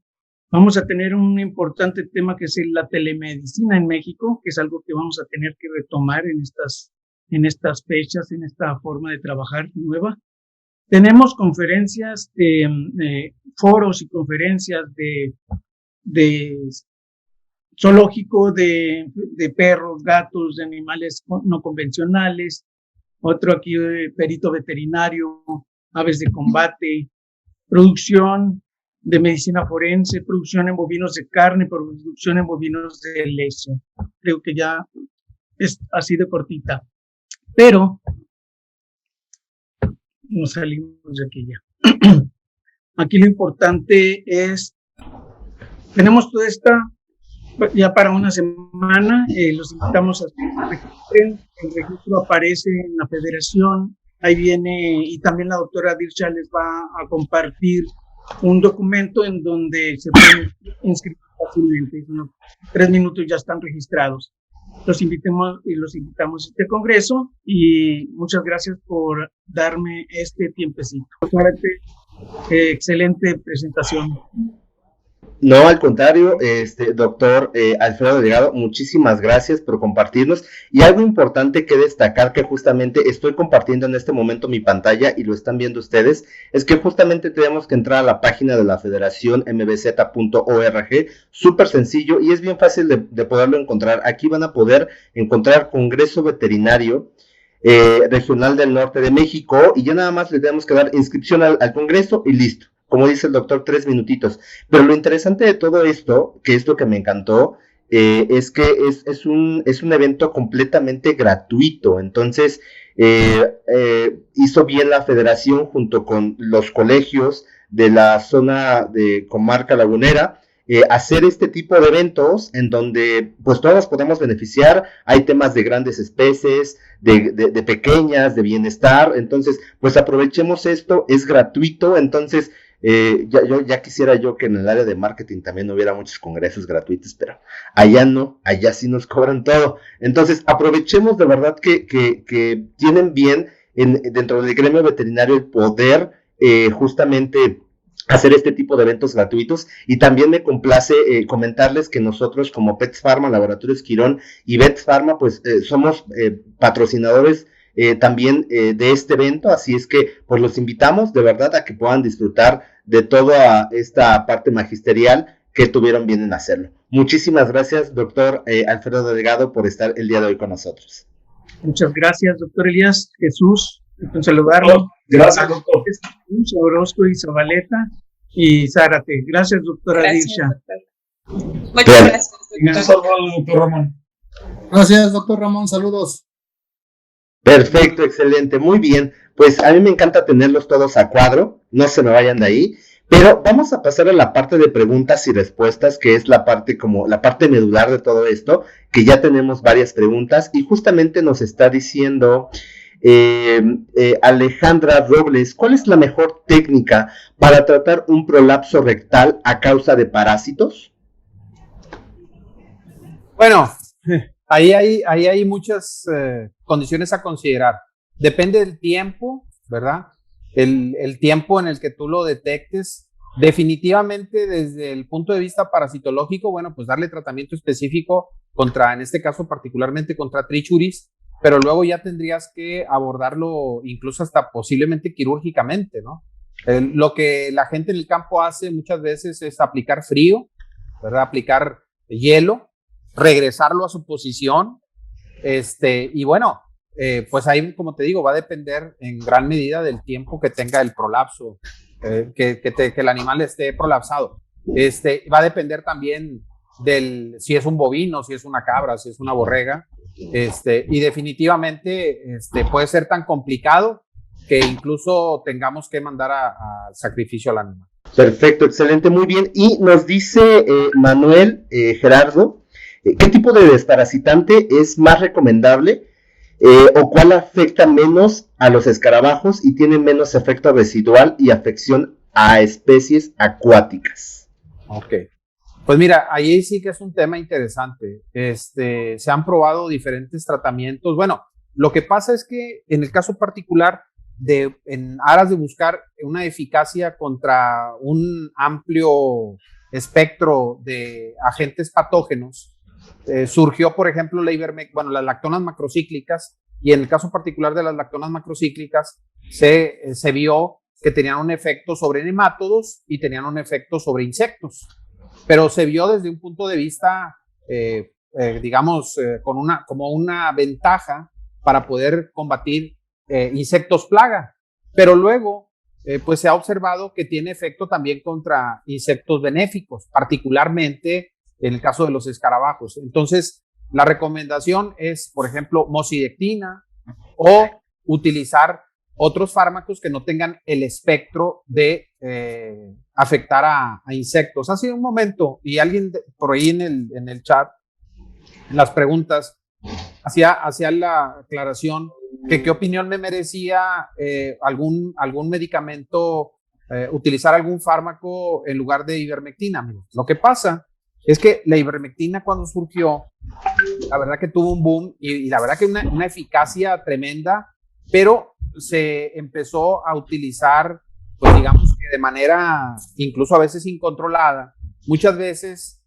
Vamos a tener un importante tema que es la telemedicina en México, que es algo que vamos a tener que retomar en estas fechas, en esta forma de trabajar nueva. Tenemos conferencias, foros y conferencias de zoológico, de perros, gatos, de animales no convencionales. Otro aquí, perito veterinario, aves de combate, producción de medicina forense, producción en bovinos de carne, producción en bovinos de leche. Creo que ya es así de cortita. Pero nos salimos de aquí ya. Aquí lo importante es, tenemos toda esta ya para una semana. Los invitamos a que se registren. El registro aparece en la federación. Ahí viene, y también la doctora Dirsha les va a compartir un documento en donde se pueden inscribir fácilmente. 3 minutos ya están registrados. Los invitamos a este congreso y muchas gracias por darme este tiempecito. Excelente presentación. No, al contrario, doctor Alfredo Delgado, muchísimas gracias por compartirnos. Y algo importante que destacar, que justamente estoy compartiendo en este momento mi pantalla y lo están viendo ustedes, es que justamente tenemos que entrar a la página de la Federación mbz.org, súper sencillo y es bien fácil de poderlo encontrar. Aquí van a poder encontrar Congreso Veterinario Regional del Norte de México y ya nada más le tenemos que dar inscripción al Congreso y listo. Como dice el doctor, 3 minutitos. Pero lo interesante de todo esto, que es lo que me encantó, es que es un evento completamente gratuito. Entonces, hizo bien la federación junto con los colegios de la zona de comarca lagunera, hacer este tipo de eventos en donde pues todos podemos beneficiar. Hay temas de grandes especies, de pequeñas, de bienestar. Entonces, pues aprovechemos esto, es gratuito. Entonces, ya quisiera yo que en el área de marketing también hubiera muchos congresos gratuitos, pero allá no, allá sí nos cobran todo. Entonces, aprovechemos de verdad que tienen bien dentro del gremio veterinario el poder justamente hacer este tipo de eventos gratuitos. Y también me complace comentarles que nosotros como Pets Pharma, Laboratorios Quirón y Vets Pharma, pues somos patrocinadores también de este evento, así es que pues los invitamos de verdad a que puedan disfrutar de toda esta parte magisterial que tuvieron bien en hacerlo. Muchísimas gracias, doctor Alfredo Delgado, por estar el día de hoy con nosotros. Muchas gracias, doctor Elías. Jesús, con saludarlo. Gracias, doctor. Orozco y Zabaleta y Zárate. Gracias, doctora Dirsha. Muchas gracias. Gracias al doctor Ramón. Gracias, doctor Ramón. Saludos. Perfecto, excelente, muy bien. Pues a mí me encanta tenerlos todos a cuadro, no se me vayan de ahí, pero vamos a pasar a la parte de preguntas y respuestas, que es la parte medular de todo esto, que ya tenemos varias preguntas y justamente nos está diciendo Alejandra Robles, ¿cuál es la mejor técnica para tratar un prolapso rectal a causa de parásitos? Bueno, ahí hay muchas condiciones a considerar. Depende del tiempo, ¿verdad? El tiempo en el que tú lo detectes. Definitivamente, desde el punto de vista parasitológico, bueno, pues darle tratamiento específico contra, en este caso particularmente contra Trichuris, pero luego ya tendrías que abordarlo incluso hasta posiblemente quirúrgicamente, ¿no? Lo que la gente en el campo hace muchas veces es aplicar frío, ¿verdad? Aplicar hielo, regresarlo a su posición, y bueno, pues ahí, como te digo, va a depender en gran medida del tiempo que tenga el prolapso, que el animal esté prolapsado. Va a depender también si es un bovino, si es una cabra, si es una borrega, y definitivamente puede ser tan complicado que incluso tengamos que mandar al sacrificio al animal. Perfecto, excelente, muy bien. Y nos dice Manuel Gerardo, ¿qué tipo de desparasitante es más recomendable o cuál afecta menos a los escarabajos y tiene menos efecto residual y afección a especies acuáticas? Ok, pues mira, ahí sí que es un tema interesante. Se han probado diferentes tratamientos. Bueno, lo que pasa es que en el caso particular, en aras de buscar una eficacia contra un amplio espectro de agentes patógenos, surgió, por ejemplo, las lactonas macrocíclicas, y en el caso particular de las lactonas macrocíclicas se vio que tenían un efecto sobre nemátodos y tenían un efecto sobre insectos, pero se vio desde un punto de vista, digamos, como una ventaja para poder combatir insectos plaga, pero luego pues se ha observado que tiene efecto también contra insectos benéficos, particularmente en el caso de los escarabajos. Entonces, la recomendación es, por ejemplo, moxidectina o utilizar otros fármacos que no tengan el espectro de afectar a insectos. Hace un momento, y alguien por ahí en el chat, en las preguntas, hacía la aclaración que qué opinión me merecía algún medicamento, utilizar algún fármaco en lugar de ivermectina. Lo que pasa es que la ivermectina, cuando surgió, la verdad que tuvo un boom y la verdad que una eficacia tremenda, pero se empezó a utilizar, pues digamos que de manera incluso a veces incontrolada, muchas veces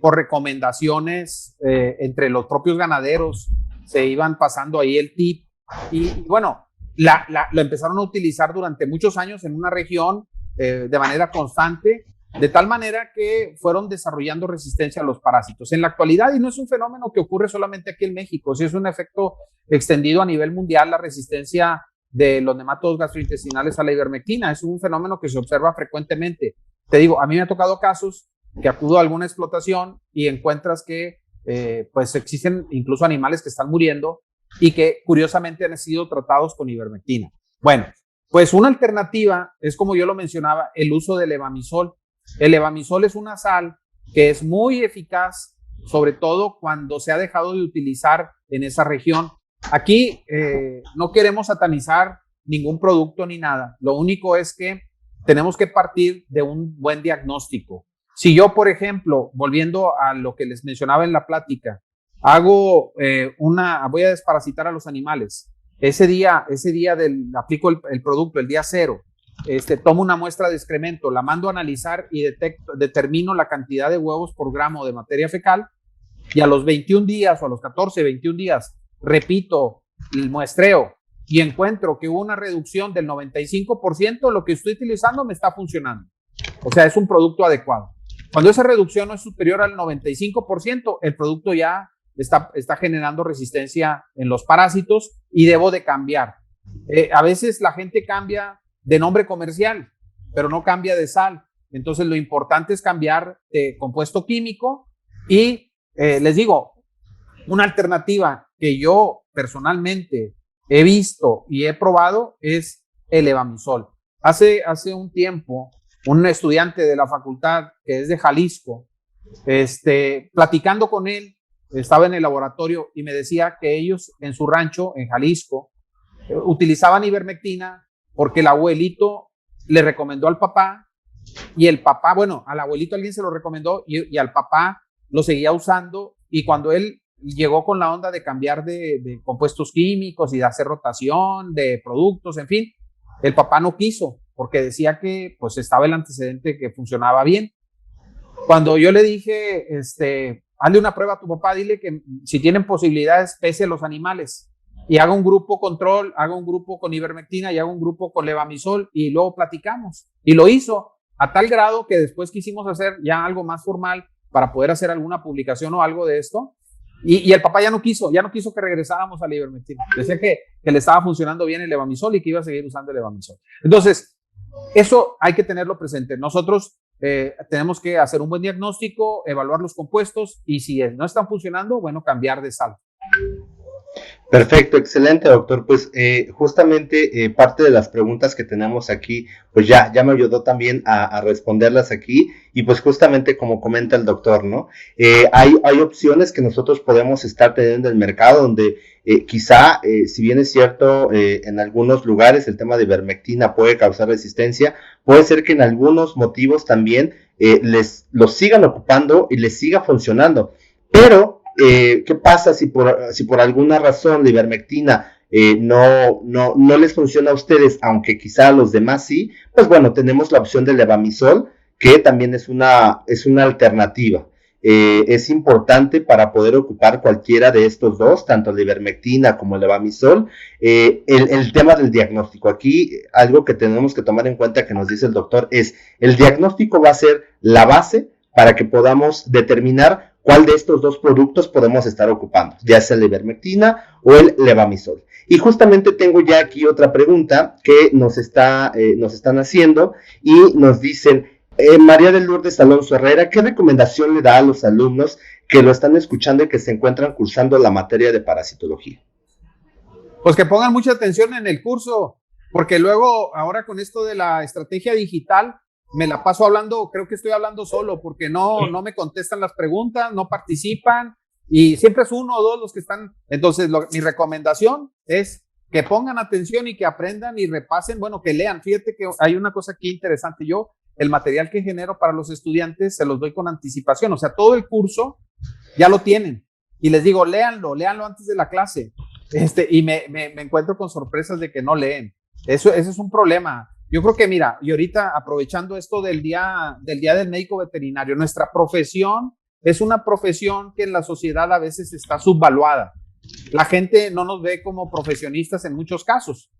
por recomendaciones entre los propios ganaderos se iban pasando ahí el tip y bueno, lo empezaron a utilizar durante muchos años en una región de manera constante, de tal manera que fueron desarrollando resistencia a los parásitos. En la actualidad, y no es un fenómeno que ocurre solamente aquí en México, sí es un efecto extendido a nivel mundial, la resistencia de los nematodos gastrointestinales a la ivermectina. Es un fenómeno que se observa frecuentemente. Te digo, a mí me ha tocado casos que acudo a alguna explotación y encuentras que pues existen incluso animales que están muriendo y que curiosamente han sido tratados con ivermectina. Bueno, pues una alternativa es, como yo lo mencionaba, el uso del levamisol. El levamisol es una sal que es muy eficaz, sobre todo cuando se ha dejado de utilizar en esa región. Aquí no queremos satanizar ningún producto ni nada. Lo único es que tenemos que partir de un buen diagnóstico. Si yo, por ejemplo, volviendo a lo que les mencionaba en la plática, voy a desparasitar a los animales. Ese día aplico el producto, el día 0. Tomo una muestra de excremento, la mando a analizar y determino la cantidad de huevos por gramo de materia fecal y a los 21 días o a los 14, 21 días repito el muestreo y encuentro que hubo una reducción del 95%, lo que estoy utilizando me está funcionando. O sea, es un producto adecuado. Cuando esa reducción no es superior al 95%, el producto ya está generando resistencia en los parásitos y debo de cambiar. A veces la gente cambia de nombre comercial, pero no cambia de sal. Entonces lo importante es cambiar de compuesto químico y les digo, una alternativa que yo personalmente he visto y he probado es el levamisol. Hace un tiempo, un estudiante de la facultad que es de Jalisco, platicando con él, estaba en el laboratorio y me decía que ellos en su rancho, en Jalisco, utilizaban ivermectina porque el abuelito le recomendó al papá y el papá, bueno, al abuelito alguien se lo recomendó y al papá lo seguía usando y cuando él llegó con la onda de cambiar de compuestos químicos y de hacer rotación de productos, en fin, el papá no quiso porque decía que pues estaba el antecedente que funcionaba bien. Cuando yo le dije, hazle una prueba a tu papá, dile que si tienen posibilidades, pese a los animales y haga un grupo control, haga un grupo con ivermectina y haga un grupo con levamisol y luego platicamos. Y lo hizo a tal grado que después quisimos hacer ya algo más formal para poder hacer alguna publicación o algo de esto. Y el papá ya no quiso que regresáramos a la ivermectina. Decía que le estaba funcionando bien el levamisol y que iba a seguir usando el levamisol. Entonces, eso hay que tenerlo presente. Nosotros tenemos que hacer un buen diagnóstico, evaluar los compuestos y si no están funcionando, bueno, cambiar de sal. Perfecto, excelente, doctor. Pues justamente parte de las preguntas que tenemos aquí, pues ya me ayudó también a responderlas aquí y pues justamente como comenta el doctor, ¿no? Hay opciones que nosotros podemos estar teniendo en el mercado donde quizá, si bien es cierto, en algunos lugares el tema de ivermectina puede causar resistencia, puede ser que en algunos motivos también los sigan ocupando y les siga funcionando, pero ¿qué pasa si por alguna razón la ivermectina no les funciona a ustedes, aunque quizá a los demás sí? Pues bueno, tenemos la opción del levamisol, que también es una alternativa. Es importante para poder ocupar cualquiera de estos dos, tanto la ivermectina como el levamisol, el tema del diagnóstico. Aquí algo que tenemos que tomar en cuenta que nos dice el doctor es, el diagnóstico va a ser la base para que podamos determinar cuál de estos dos productos podemos estar ocupando, ya sea la ivermectina o el levamisol. Y justamente tengo ya aquí otra pregunta que nos están haciendo y nos dicen, María de Lourdes Alonso Herrera, ¿qué recomendación le da a los alumnos que lo están escuchando y que se encuentran cursando la materia de parasitología? Pues que pongan mucha atención en el curso, porque luego ahora con esto de la estrategia digital, me la paso hablando, creo que estoy hablando solo porque no me contestan las preguntas, no participan y siempre es uno o dos los que están. Entonces, mi recomendación es que pongan atención y que aprendan y repasen, bueno, que lean. Fíjate que hay una cosa aquí interesante. Yo, el material que genero para los estudiantes se los doy con anticipación, o sea, todo el curso ya lo tienen y les digo, léanlo antes de la clase. Y me encuentro con sorpresas de que no leen. Eso es un problema. yo creo que mira, y ahorita aprovechando esto del día del médico veterinario, nuestra profesión es una profesión que en la sociedad a veces está subvaluada. La gente no nos ve como profesionistas en muchos casos,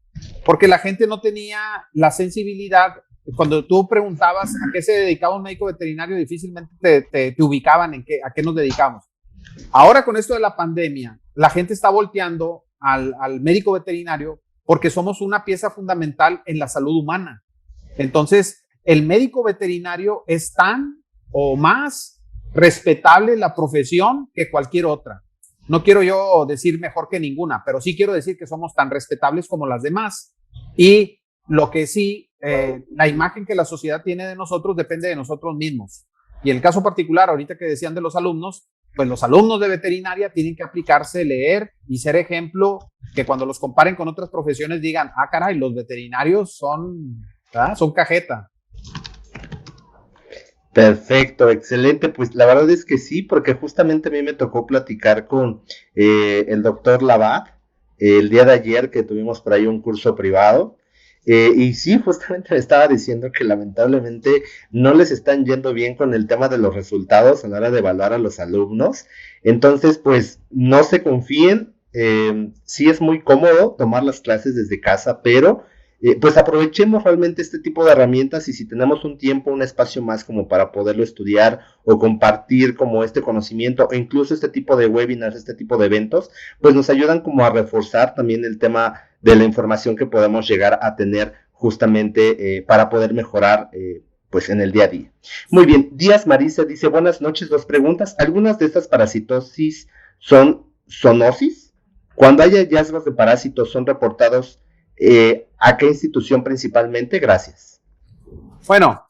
porque la gente no tenía la sensibilidad. Cuando tú preguntabas a qué se dedicaba un médico veterinario, difícilmente te ubicaban a qué nos dedicamos. Ahora con esto de la pandemia, la gente está volteando al médico veterinario porque somos una pieza fundamental en la salud humana. Entonces, el médico veterinario es tan o más respetable la profesión que cualquier otra. No quiero yo decir mejor que ninguna, pero sí quiero decir que somos tan respetables como las demás. Y lo que sí, la imagen que la sociedad tiene de nosotros depende de nosotros mismos. Y en el caso particular, ahorita que decían de los alumnos, pues los alumnos de veterinaria tienen que aplicarse, leer y ser ejemplo, que cuando los comparen con otras profesiones digan, ah, caray, los veterinarios son cajeta. Perfecto, excelente. Pues la verdad es que sí, porque justamente a mí me tocó platicar con el doctor Labat el día de ayer que tuvimos por ahí un curso privado. Y sí, justamente me estaba diciendo que lamentablemente no les están yendo bien con el tema de los resultados a la hora de evaluar a los alumnos. Entonces, pues no se confíen. Sí es muy cómodo tomar las clases desde casa, pero pues aprovechemos realmente este tipo de herramientas y si tenemos un tiempo, un espacio más como para poderlo estudiar o compartir como este conocimiento o incluso este tipo de webinars, este tipo de eventos, pues nos ayudan como a reforzar también el tema de la información que podemos llegar a tener justamente para poder mejorar pues en el día a día. Muy bien, Díaz Marisa dice, buenas noches, 2 preguntas. ¿Algunas de estas parasitosis son zoonosis? Cuando hay hallazgos de parásitos, ¿son reportados a qué institución principalmente? Gracias. Bueno,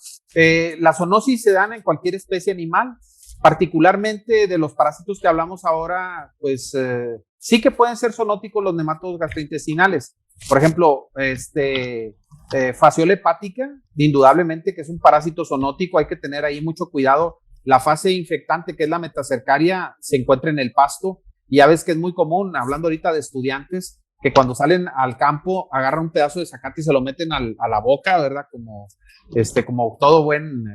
las zoonosis se dan en cualquier especie animal, particularmente de los parásitos que hablamos ahora, pues sí que pueden ser zoonóticos los nematodos gastrointestinales. Por ejemplo, Fasciola hepática, indudablemente que es un parásito zoonótico, hay que tener ahí mucho cuidado. La fase infectante, que es la metacercaria, se encuentra en el pasto y ya ves que es muy común, hablando ahorita de estudiantes, que cuando salen al campo agarran un pedazo de zacate y se lo meten a la boca, ¿verdad? Como todo buen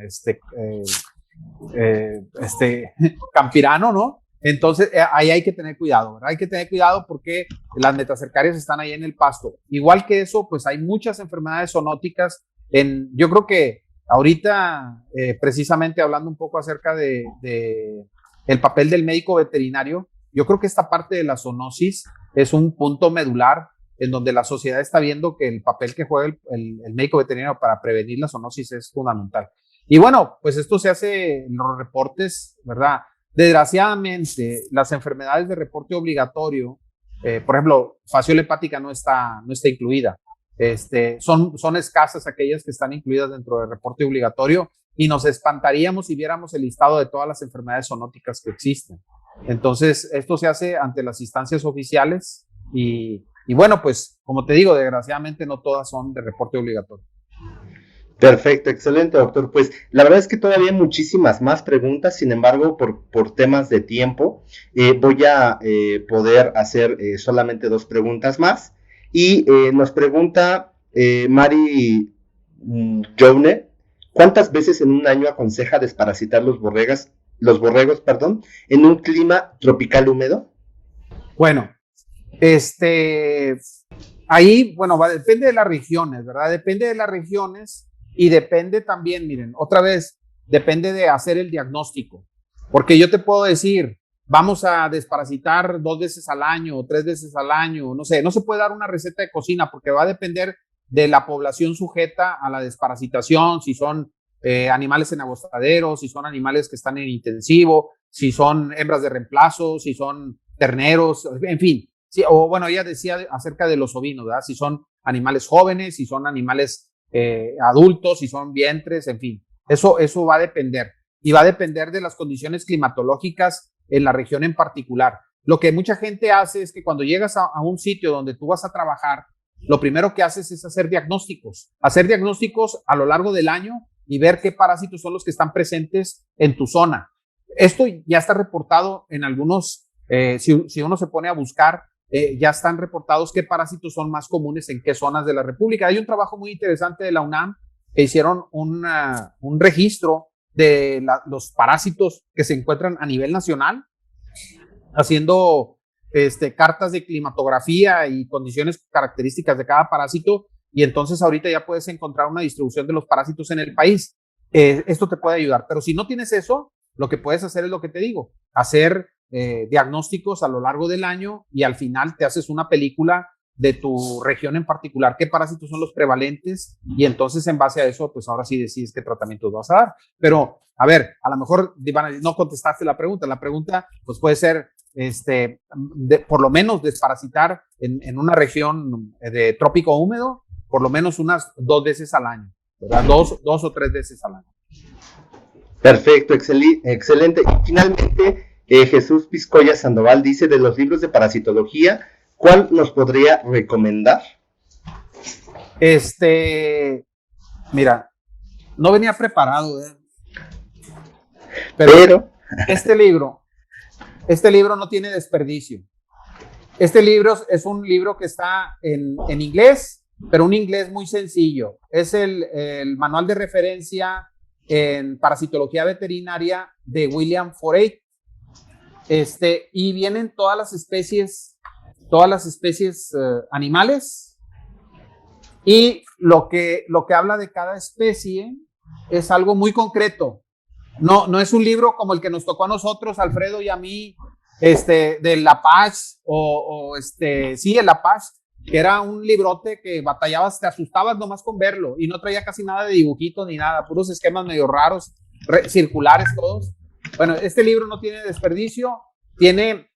campirano, ¿no? Entonces ahí hay que tener cuidado, ¿verdad? Hay que tener cuidado porque las metacercarias están ahí en el pasto. Igual que eso, pues hay muchas enfermedades zoonóticas. Yo creo que ahorita, precisamente hablando un poco acerca de el papel del médico veterinario, yo creo que esta parte de la zoonosis es un punto medular en donde la sociedad está viendo que el papel que juega el médico veterinario para prevenir la zoonosis es fundamental. Y bueno, pues esto se hace en los reportes, ¿verdad? Desgraciadamente, las enfermedades de reporte obligatorio, por ejemplo, fasciola hepática no está incluida. Son escasas aquellas que están incluidas dentro del reporte obligatorio y nos espantaríamos si viéramos el listado de todas las enfermedades zoonóticas que existen. Entonces, esto se hace ante las instancias oficiales y bueno, pues, como te digo, desgraciadamente no todas son de reporte obligatorio. Perfecto, excelente, doctor. Pues la verdad es que todavía hay muchísimas más preguntas, sin embargo, por temas de tiempo, voy a poder hacer solamente 2 preguntas más. Y nos pregunta Mari Joune, ¿cuántas veces en un año aconseja desparasitar los borregos, en un clima tropical húmedo? Bueno, ahí, bueno, depende de las regiones, ¿verdad? Depende de las regiones y depende también, miren, otra vez, depende de hacer el diagnóstico. Porque yo te puedo decir, vamos a desparasitar 2 veces al año o 3 veces al año, no sé, no se puede dar una receta de cocina porque va a depender de la población sujeta a la desparasitación, si son animales en agostaderos, si son animales que están en intensivo, si son hembras de reemplazo, si son terneros, en fin. Sí, o bueno, ella decía acerca de los ovinos, ¿verdad? Si son animales jóvenes, si son animales adultos, si son vientres, en fin. Eso va a depender. Y va a depender de las condiciones climatológicas en la región en particular. Lo que mucha gente hace es que cuando llegas a un sitio donde tú vas a trabajar, lo primero que haces es hacer diagnósticos a lo largo del año y ver qué parásitos son los que están presentes en tu zona. Esto ya está reportado en algunos, si uno se pone a buscar ya están reportados qué parásitos son más comunes en qué zonas de la República. Hay un trabajo muy interesante de la UNAM que hicieron un registro de los parásitos que se encuentran a nivel nacional, haciendo cartas de climatografía y condiciones características de cada parásito, y entonces ahorita ya puedes encontrar una distribución de los parásitos en el país. Esto te puede ayudar, pero si no tienes eso, lo que puedes hacer es lo que te digo, hacer diagnósticos a lo largo del año y al final te haces una película de tu región en particular, qué parásitos son los prevalentes, y entonces en base a eso, pues ahora sí decides qué tratamientos vas a dar. Pero, a ver, a lo mejor no contestaste la pregunta pues puede ser por lo menos desparasitar en una región de trópico húmedo, por lo menos unas 2 veces al año, ¿verdad? Dos o 3 veces al año. Perfecto, excelente. Y finalmente, Jesús Piscoya Sandoval dice, de los libros de parasitología, ¿cuál nos podría recomendar? Mira, no venía preparado, pero este libro no tiene desperdicio. Este libro es un libro que está en inglés, pero un inglés muy sencillo. Es el manual de referencia en parasitología veterinaria de William Forate. Y vienen todas las especies animales, y lo que habla de cada especie es algo muy concreto. No es un libro como el que nos tocó a nosotros, Alfredo y a mí, del Apache sí, el Apache, que era un librote que batallabas, te asustabas nomás con verlo, y no traía casi nada de dibujitos ni nada, puros esquemas medio raros, circulares todos. Bueno, este libro no tiene desperdicio, tiene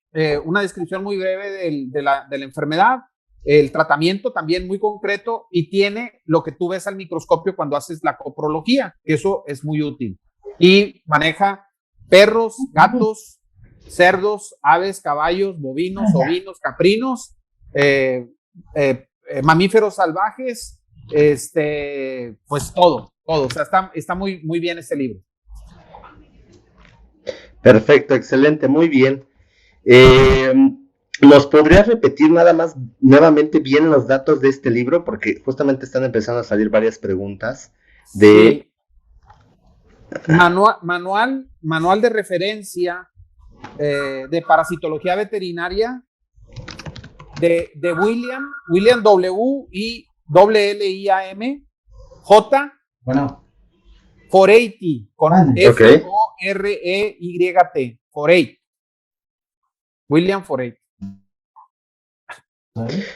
una descripción muy breve de la enfermedad, el tratamiento también muy concreto, y tiene lo que tú ves al microscopio cuando haces la coprología, que eso es muy útil. Y maneja perros, gatos, cerdos, aves, caballos, bovinos, ovinos, caprinos, mamíferos salvajes, pues todo. O sea, está muy, muy bien este libro. Perfecto, excelente, muy bien. ¿Nos podrías repetir nada más nuevamente bien los datos de este libro? Porque justamente están empezando a salir varias preguntas de... Sí. Manual de referencia de parasitología veterinaria de William W. y Liam J. Forate, con Foreyt. Forate. William Forate.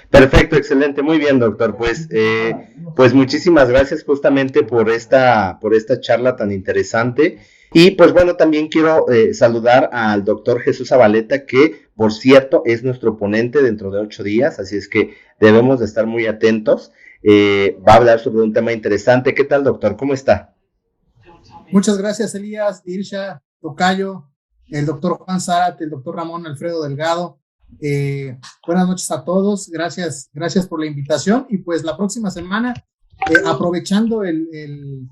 Perfecto, excelente, muy bien, doctor. Pues muchísimas gracias justamente por esta charla tan interesante. Y pues bueno, también quiero saludar al doctor Jesús Zabaleta, que por cierto es nuestro ponente dentro de 8 días, así es que debemos de estar muy atentos. Va a hablar sobre un tema interesante. ¿Qué tal, doctor? ¿Cómo está? Muchas gracias, Elías, Irsha, Tocayo, el doctor Juan Zárate, el doctor Ramón Alfredo Delgado. Buenas noches a todos, gracias por la invitación. Y pues la próxima semana, aprovechando el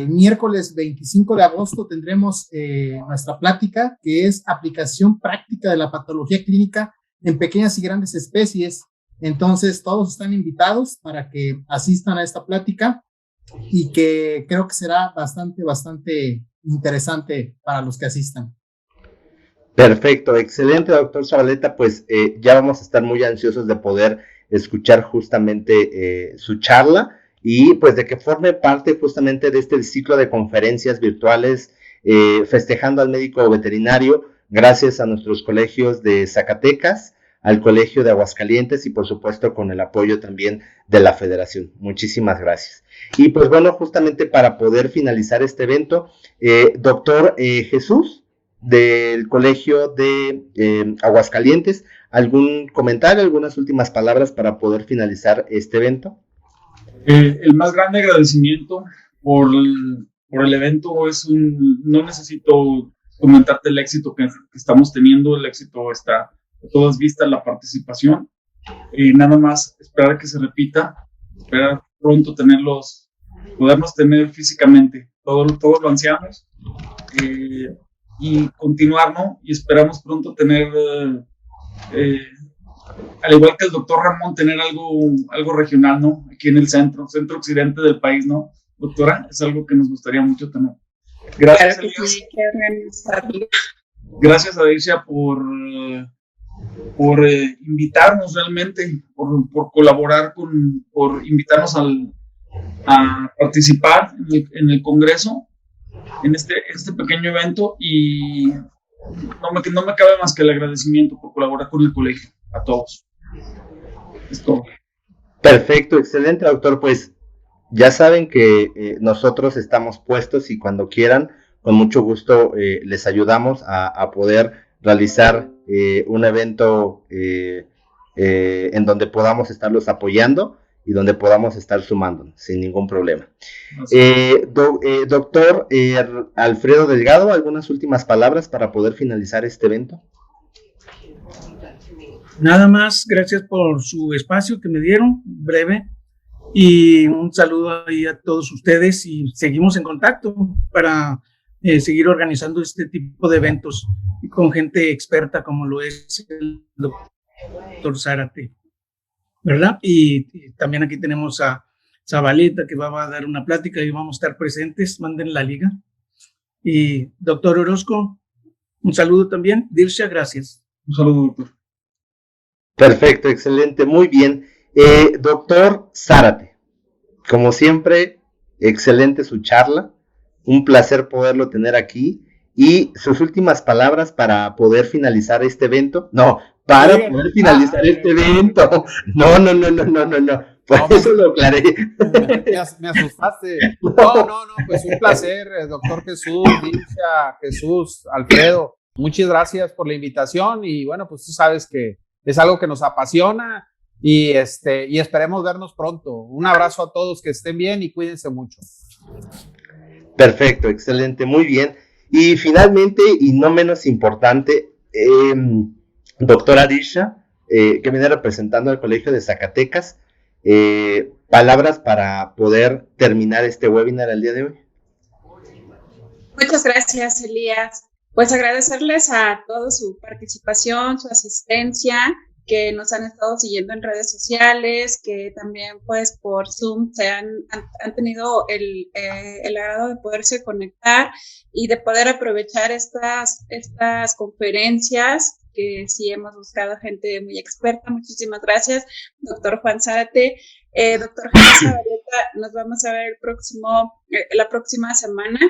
miércoles 25 de agosto, tendremos nuestra plática, que es aplicación práctica de la patología clínica en pequeñas y grandes especies. Entonces todos están invitados para que asistan a esta plática, y que creo que será bastante interesante para los que asistan. Perfecto, excelente, doctor Zabaleta. Pues ya vamos a estar muy ansiosos de poder escuchar justamente su charla, y pues de que forme parte justamente de este ciclo de conferencias virtuales festejando al médico veterinario, gracias a nuestros colegios de Zacatecas, al Colegio de Aguascalientes, y por supuesto con el apoyo también de la Federación. Muchísimas gracias. Y pues bueno, justamente para poder finalizar este evento, doctor Jesús, del Colegio de Aguascalientes, ¿algún comentario, algunas últimas palabras para poder finalizar este evento? El más grande agradecimiento por el evento no necesito comentarte el éxito que estamos teniendo, el éxito está a todas vistas, la participación, nada más esperar que se repita, esperar pronto podernos tener físicamente, todo lo ansiamos, y continuar, ¿no? Y esperamos pronto tener al igual que el doctor Ramón, tener algo regional, ¿no? Aquí en el centro occidente del país, ¿no? Doctora, es algo que nos gustaría mucho tener. Gracias, Claro que Elías. sí, hay que organizarlo. Gracias a Dircia por invitarnos realmente, por colaborar por invitarnos a participar en el Congreso, en este pequeño evento, y no me cabe más que el agradecimiento por colaborar con el colegio, a todos. Es todo. Perfecto, excelente, doctor. Pues ya saben que nosotros estamos puestos y cuando quieran, con mucho gusto les ayudamos a poder realizar un evento en donde podamos estarlos apoyando y donde podamos estar sumándonos sin ningún problema. Doctor Alfredo Delgado, ¿algunas últimas palabras para poder finalizar este evento? Nada más, gracias por su espacio que me dieron, breve, y un saludo ahí a todos ustedes y seguimos en contacto para seguir organizando este tipo de eventos y con gente experta como lo es el doctor Zárate, ¿verdad? Y también aquí tenemos a Zabaleta que va a dar una plática y vamos a estar presentes, manden la liga. Y doctor Orozco, un saludo también. Dirsha, gracias. Un saludo, doctor. Perfecto, excelente, muy bien. Doctor Zárate, como siempre, excelente su charla, un placer poderlo tener aquí. Y sus últimas palabras para poder finalizar este evento. No, para poder finalizar este evento. No. Por eso lo aclaré. Me asustaste. No, pues un placer, doctor Jesús, Dicha, Jesús, Alfredo. Muchas gracias por la invitación y bueno, pues tú sabes que es algo que nos apasiona y esperemos vernos pronto. Un abrazo a todos, que estén bien y cuídense mucho. Perfecto, excelente, muy bien. Y finalmente, y no menos importante, doctora Dirsha, que viene representando al Colegio de Zacatecas, palabras para poder terminar este webinar el día de hoy. Muchas gracias, Elías. Pues agradecerles a todos su participación, su asistencia, que nos han estado siguiendo en redes sociales, que también pues por Zoom han tenido el agrado de poderse conectar y de poder aprovechar estas conferencias, que sí hemos buscado gente muy experta. Muchísimas gracias, doctor Juan Zárate. Doctor Jesús Zabaleta, nos vamos a ver la próxima semana.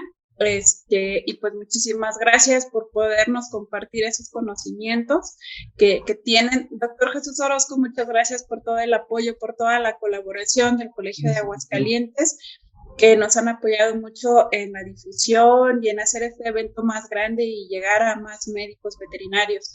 Y pues muchísimas gracias por podernos compartir esos conocimientos que tienen. Doctor Jesús Orozco, muchas gracias por todo el apoyo, por toda la colaboración del Colegio de Aguascalientes, que nos han apoyado mucho en la difusión y en hacer este evento más grande y llegar a más médicos veterinarios.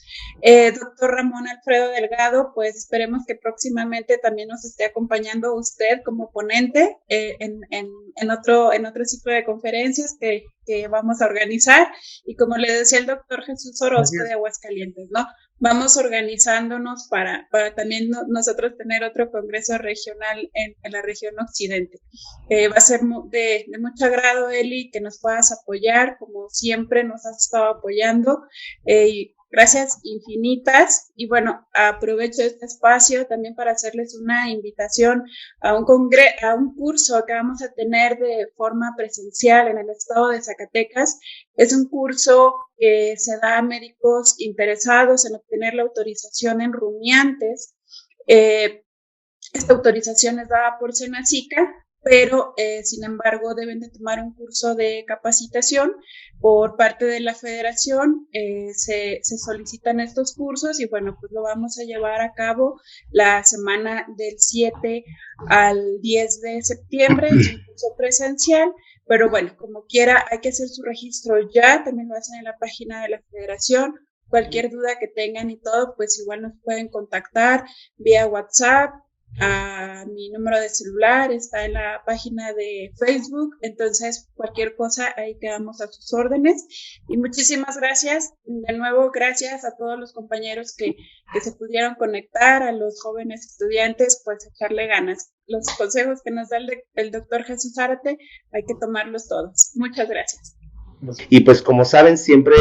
Doctor Ramón Alfredo Delgado, pues esperemos que próximamente también nos esté acompañando usted como ponente en otro ciclo de conferencias que vamos a organizar. Y como le decía el doctor Jesús Orozco de Aguascalientes, ¿no? Vamos organizándonos para también nosotros tener otro congreso regional en la región occidente. Va a ser de mucho agrado, Eli, que nos puedas apoyar, como siempre nos has estado apoyando. Gracias infinitas. Y bueno, aprovecho este espacio también para hacerles una invitación a un curso que vamos a tener de forma presencial en el estado de Zacatecas. Es un curso que se da a médicos interesados en obtener la autorización en rumiantes. Esta autorización es dada por Senacica, pero sin embargo deben de tomar un curso de capacitación por parte de la federación. Se solicitan estos cursos y bueno, pues lo vamos a llevar a cabo la semana del 7 al 10 de septiembre, es un curso presencial, pero bueno, como quiera hay que hacer su registro ya, también lo hacen en la página de la federación. Cualquier duda que tengan y todo, pues igual nos pueden contactar vía WhatsApp. A mi número de celular está en la página de Facebook, entonces cualquier cosa ahí quedamos a sus órdenes. Y muchísimas gracias, de nuevo gracias a todos los compañeros que se pudieron conectar, a los jóvenes estudiantes, pues echarle ganas. Los consejos que nos da el doctor Jesús Zárate hay que tomarlos todos. Muchas gracias. Y pues como saben, siempre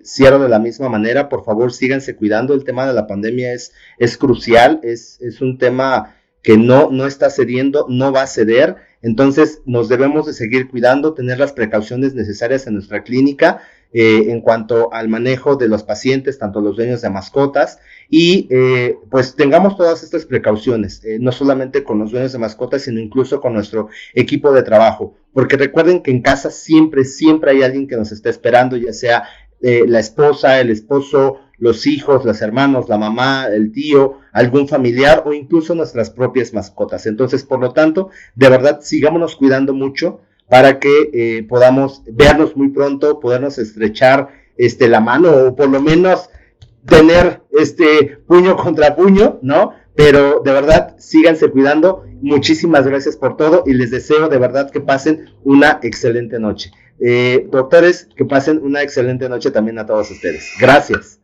cierro de la misma manera. Por favor, síganse cuidando. El tema de la pandemia es crucial, es un tema que no está cediendo, no va a ceder. Entonces nos debemos de seguir cuidando, tener las precauciones necesarias en nuestra clínica en cuanto al manejo de los pacientes, tanto los dueños de mascotas, y pues tengamos todas estas precauciones, no solamente con los dueños de mascotas, sino incluso con nuestro equipo de trabajo, porque recuerden que en casa siempre hay alguien que nos está esperando, ya sea la esposa, el esposo, los hijos, los hermanos, la mamá, el tío, algún familiar o incluso nuestras propias mascotas. Entonces, por lo tanto, de verdad, sigámonos cuidando mucho para que podamos vernos muy pronto, podernos estrechar la mano o por lo menos tener puño contra puño, ¿no? Pero de verdad, síganse cuidando. Muchísimas gracias por todo y les deseo de verdad que pasen una excelente noche. Doctores, que pasen una excelente noche también a todos ustedes. Gracias.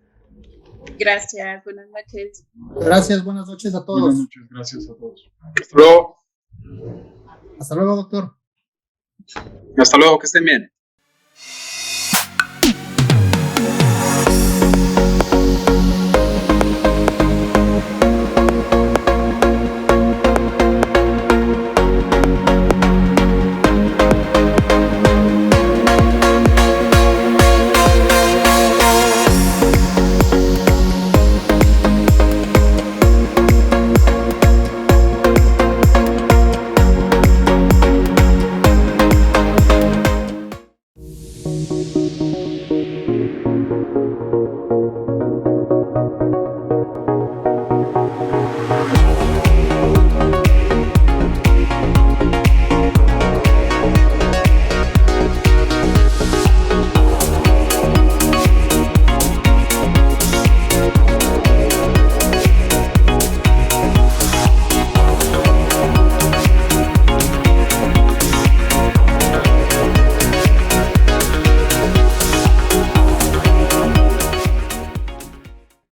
Gracias, buenas noches. Gracias, buenas noches a todos. Buenas noches, gracias a todos. Hasta luego. Hasta luego, doctor. Hasta luego, que estén bien.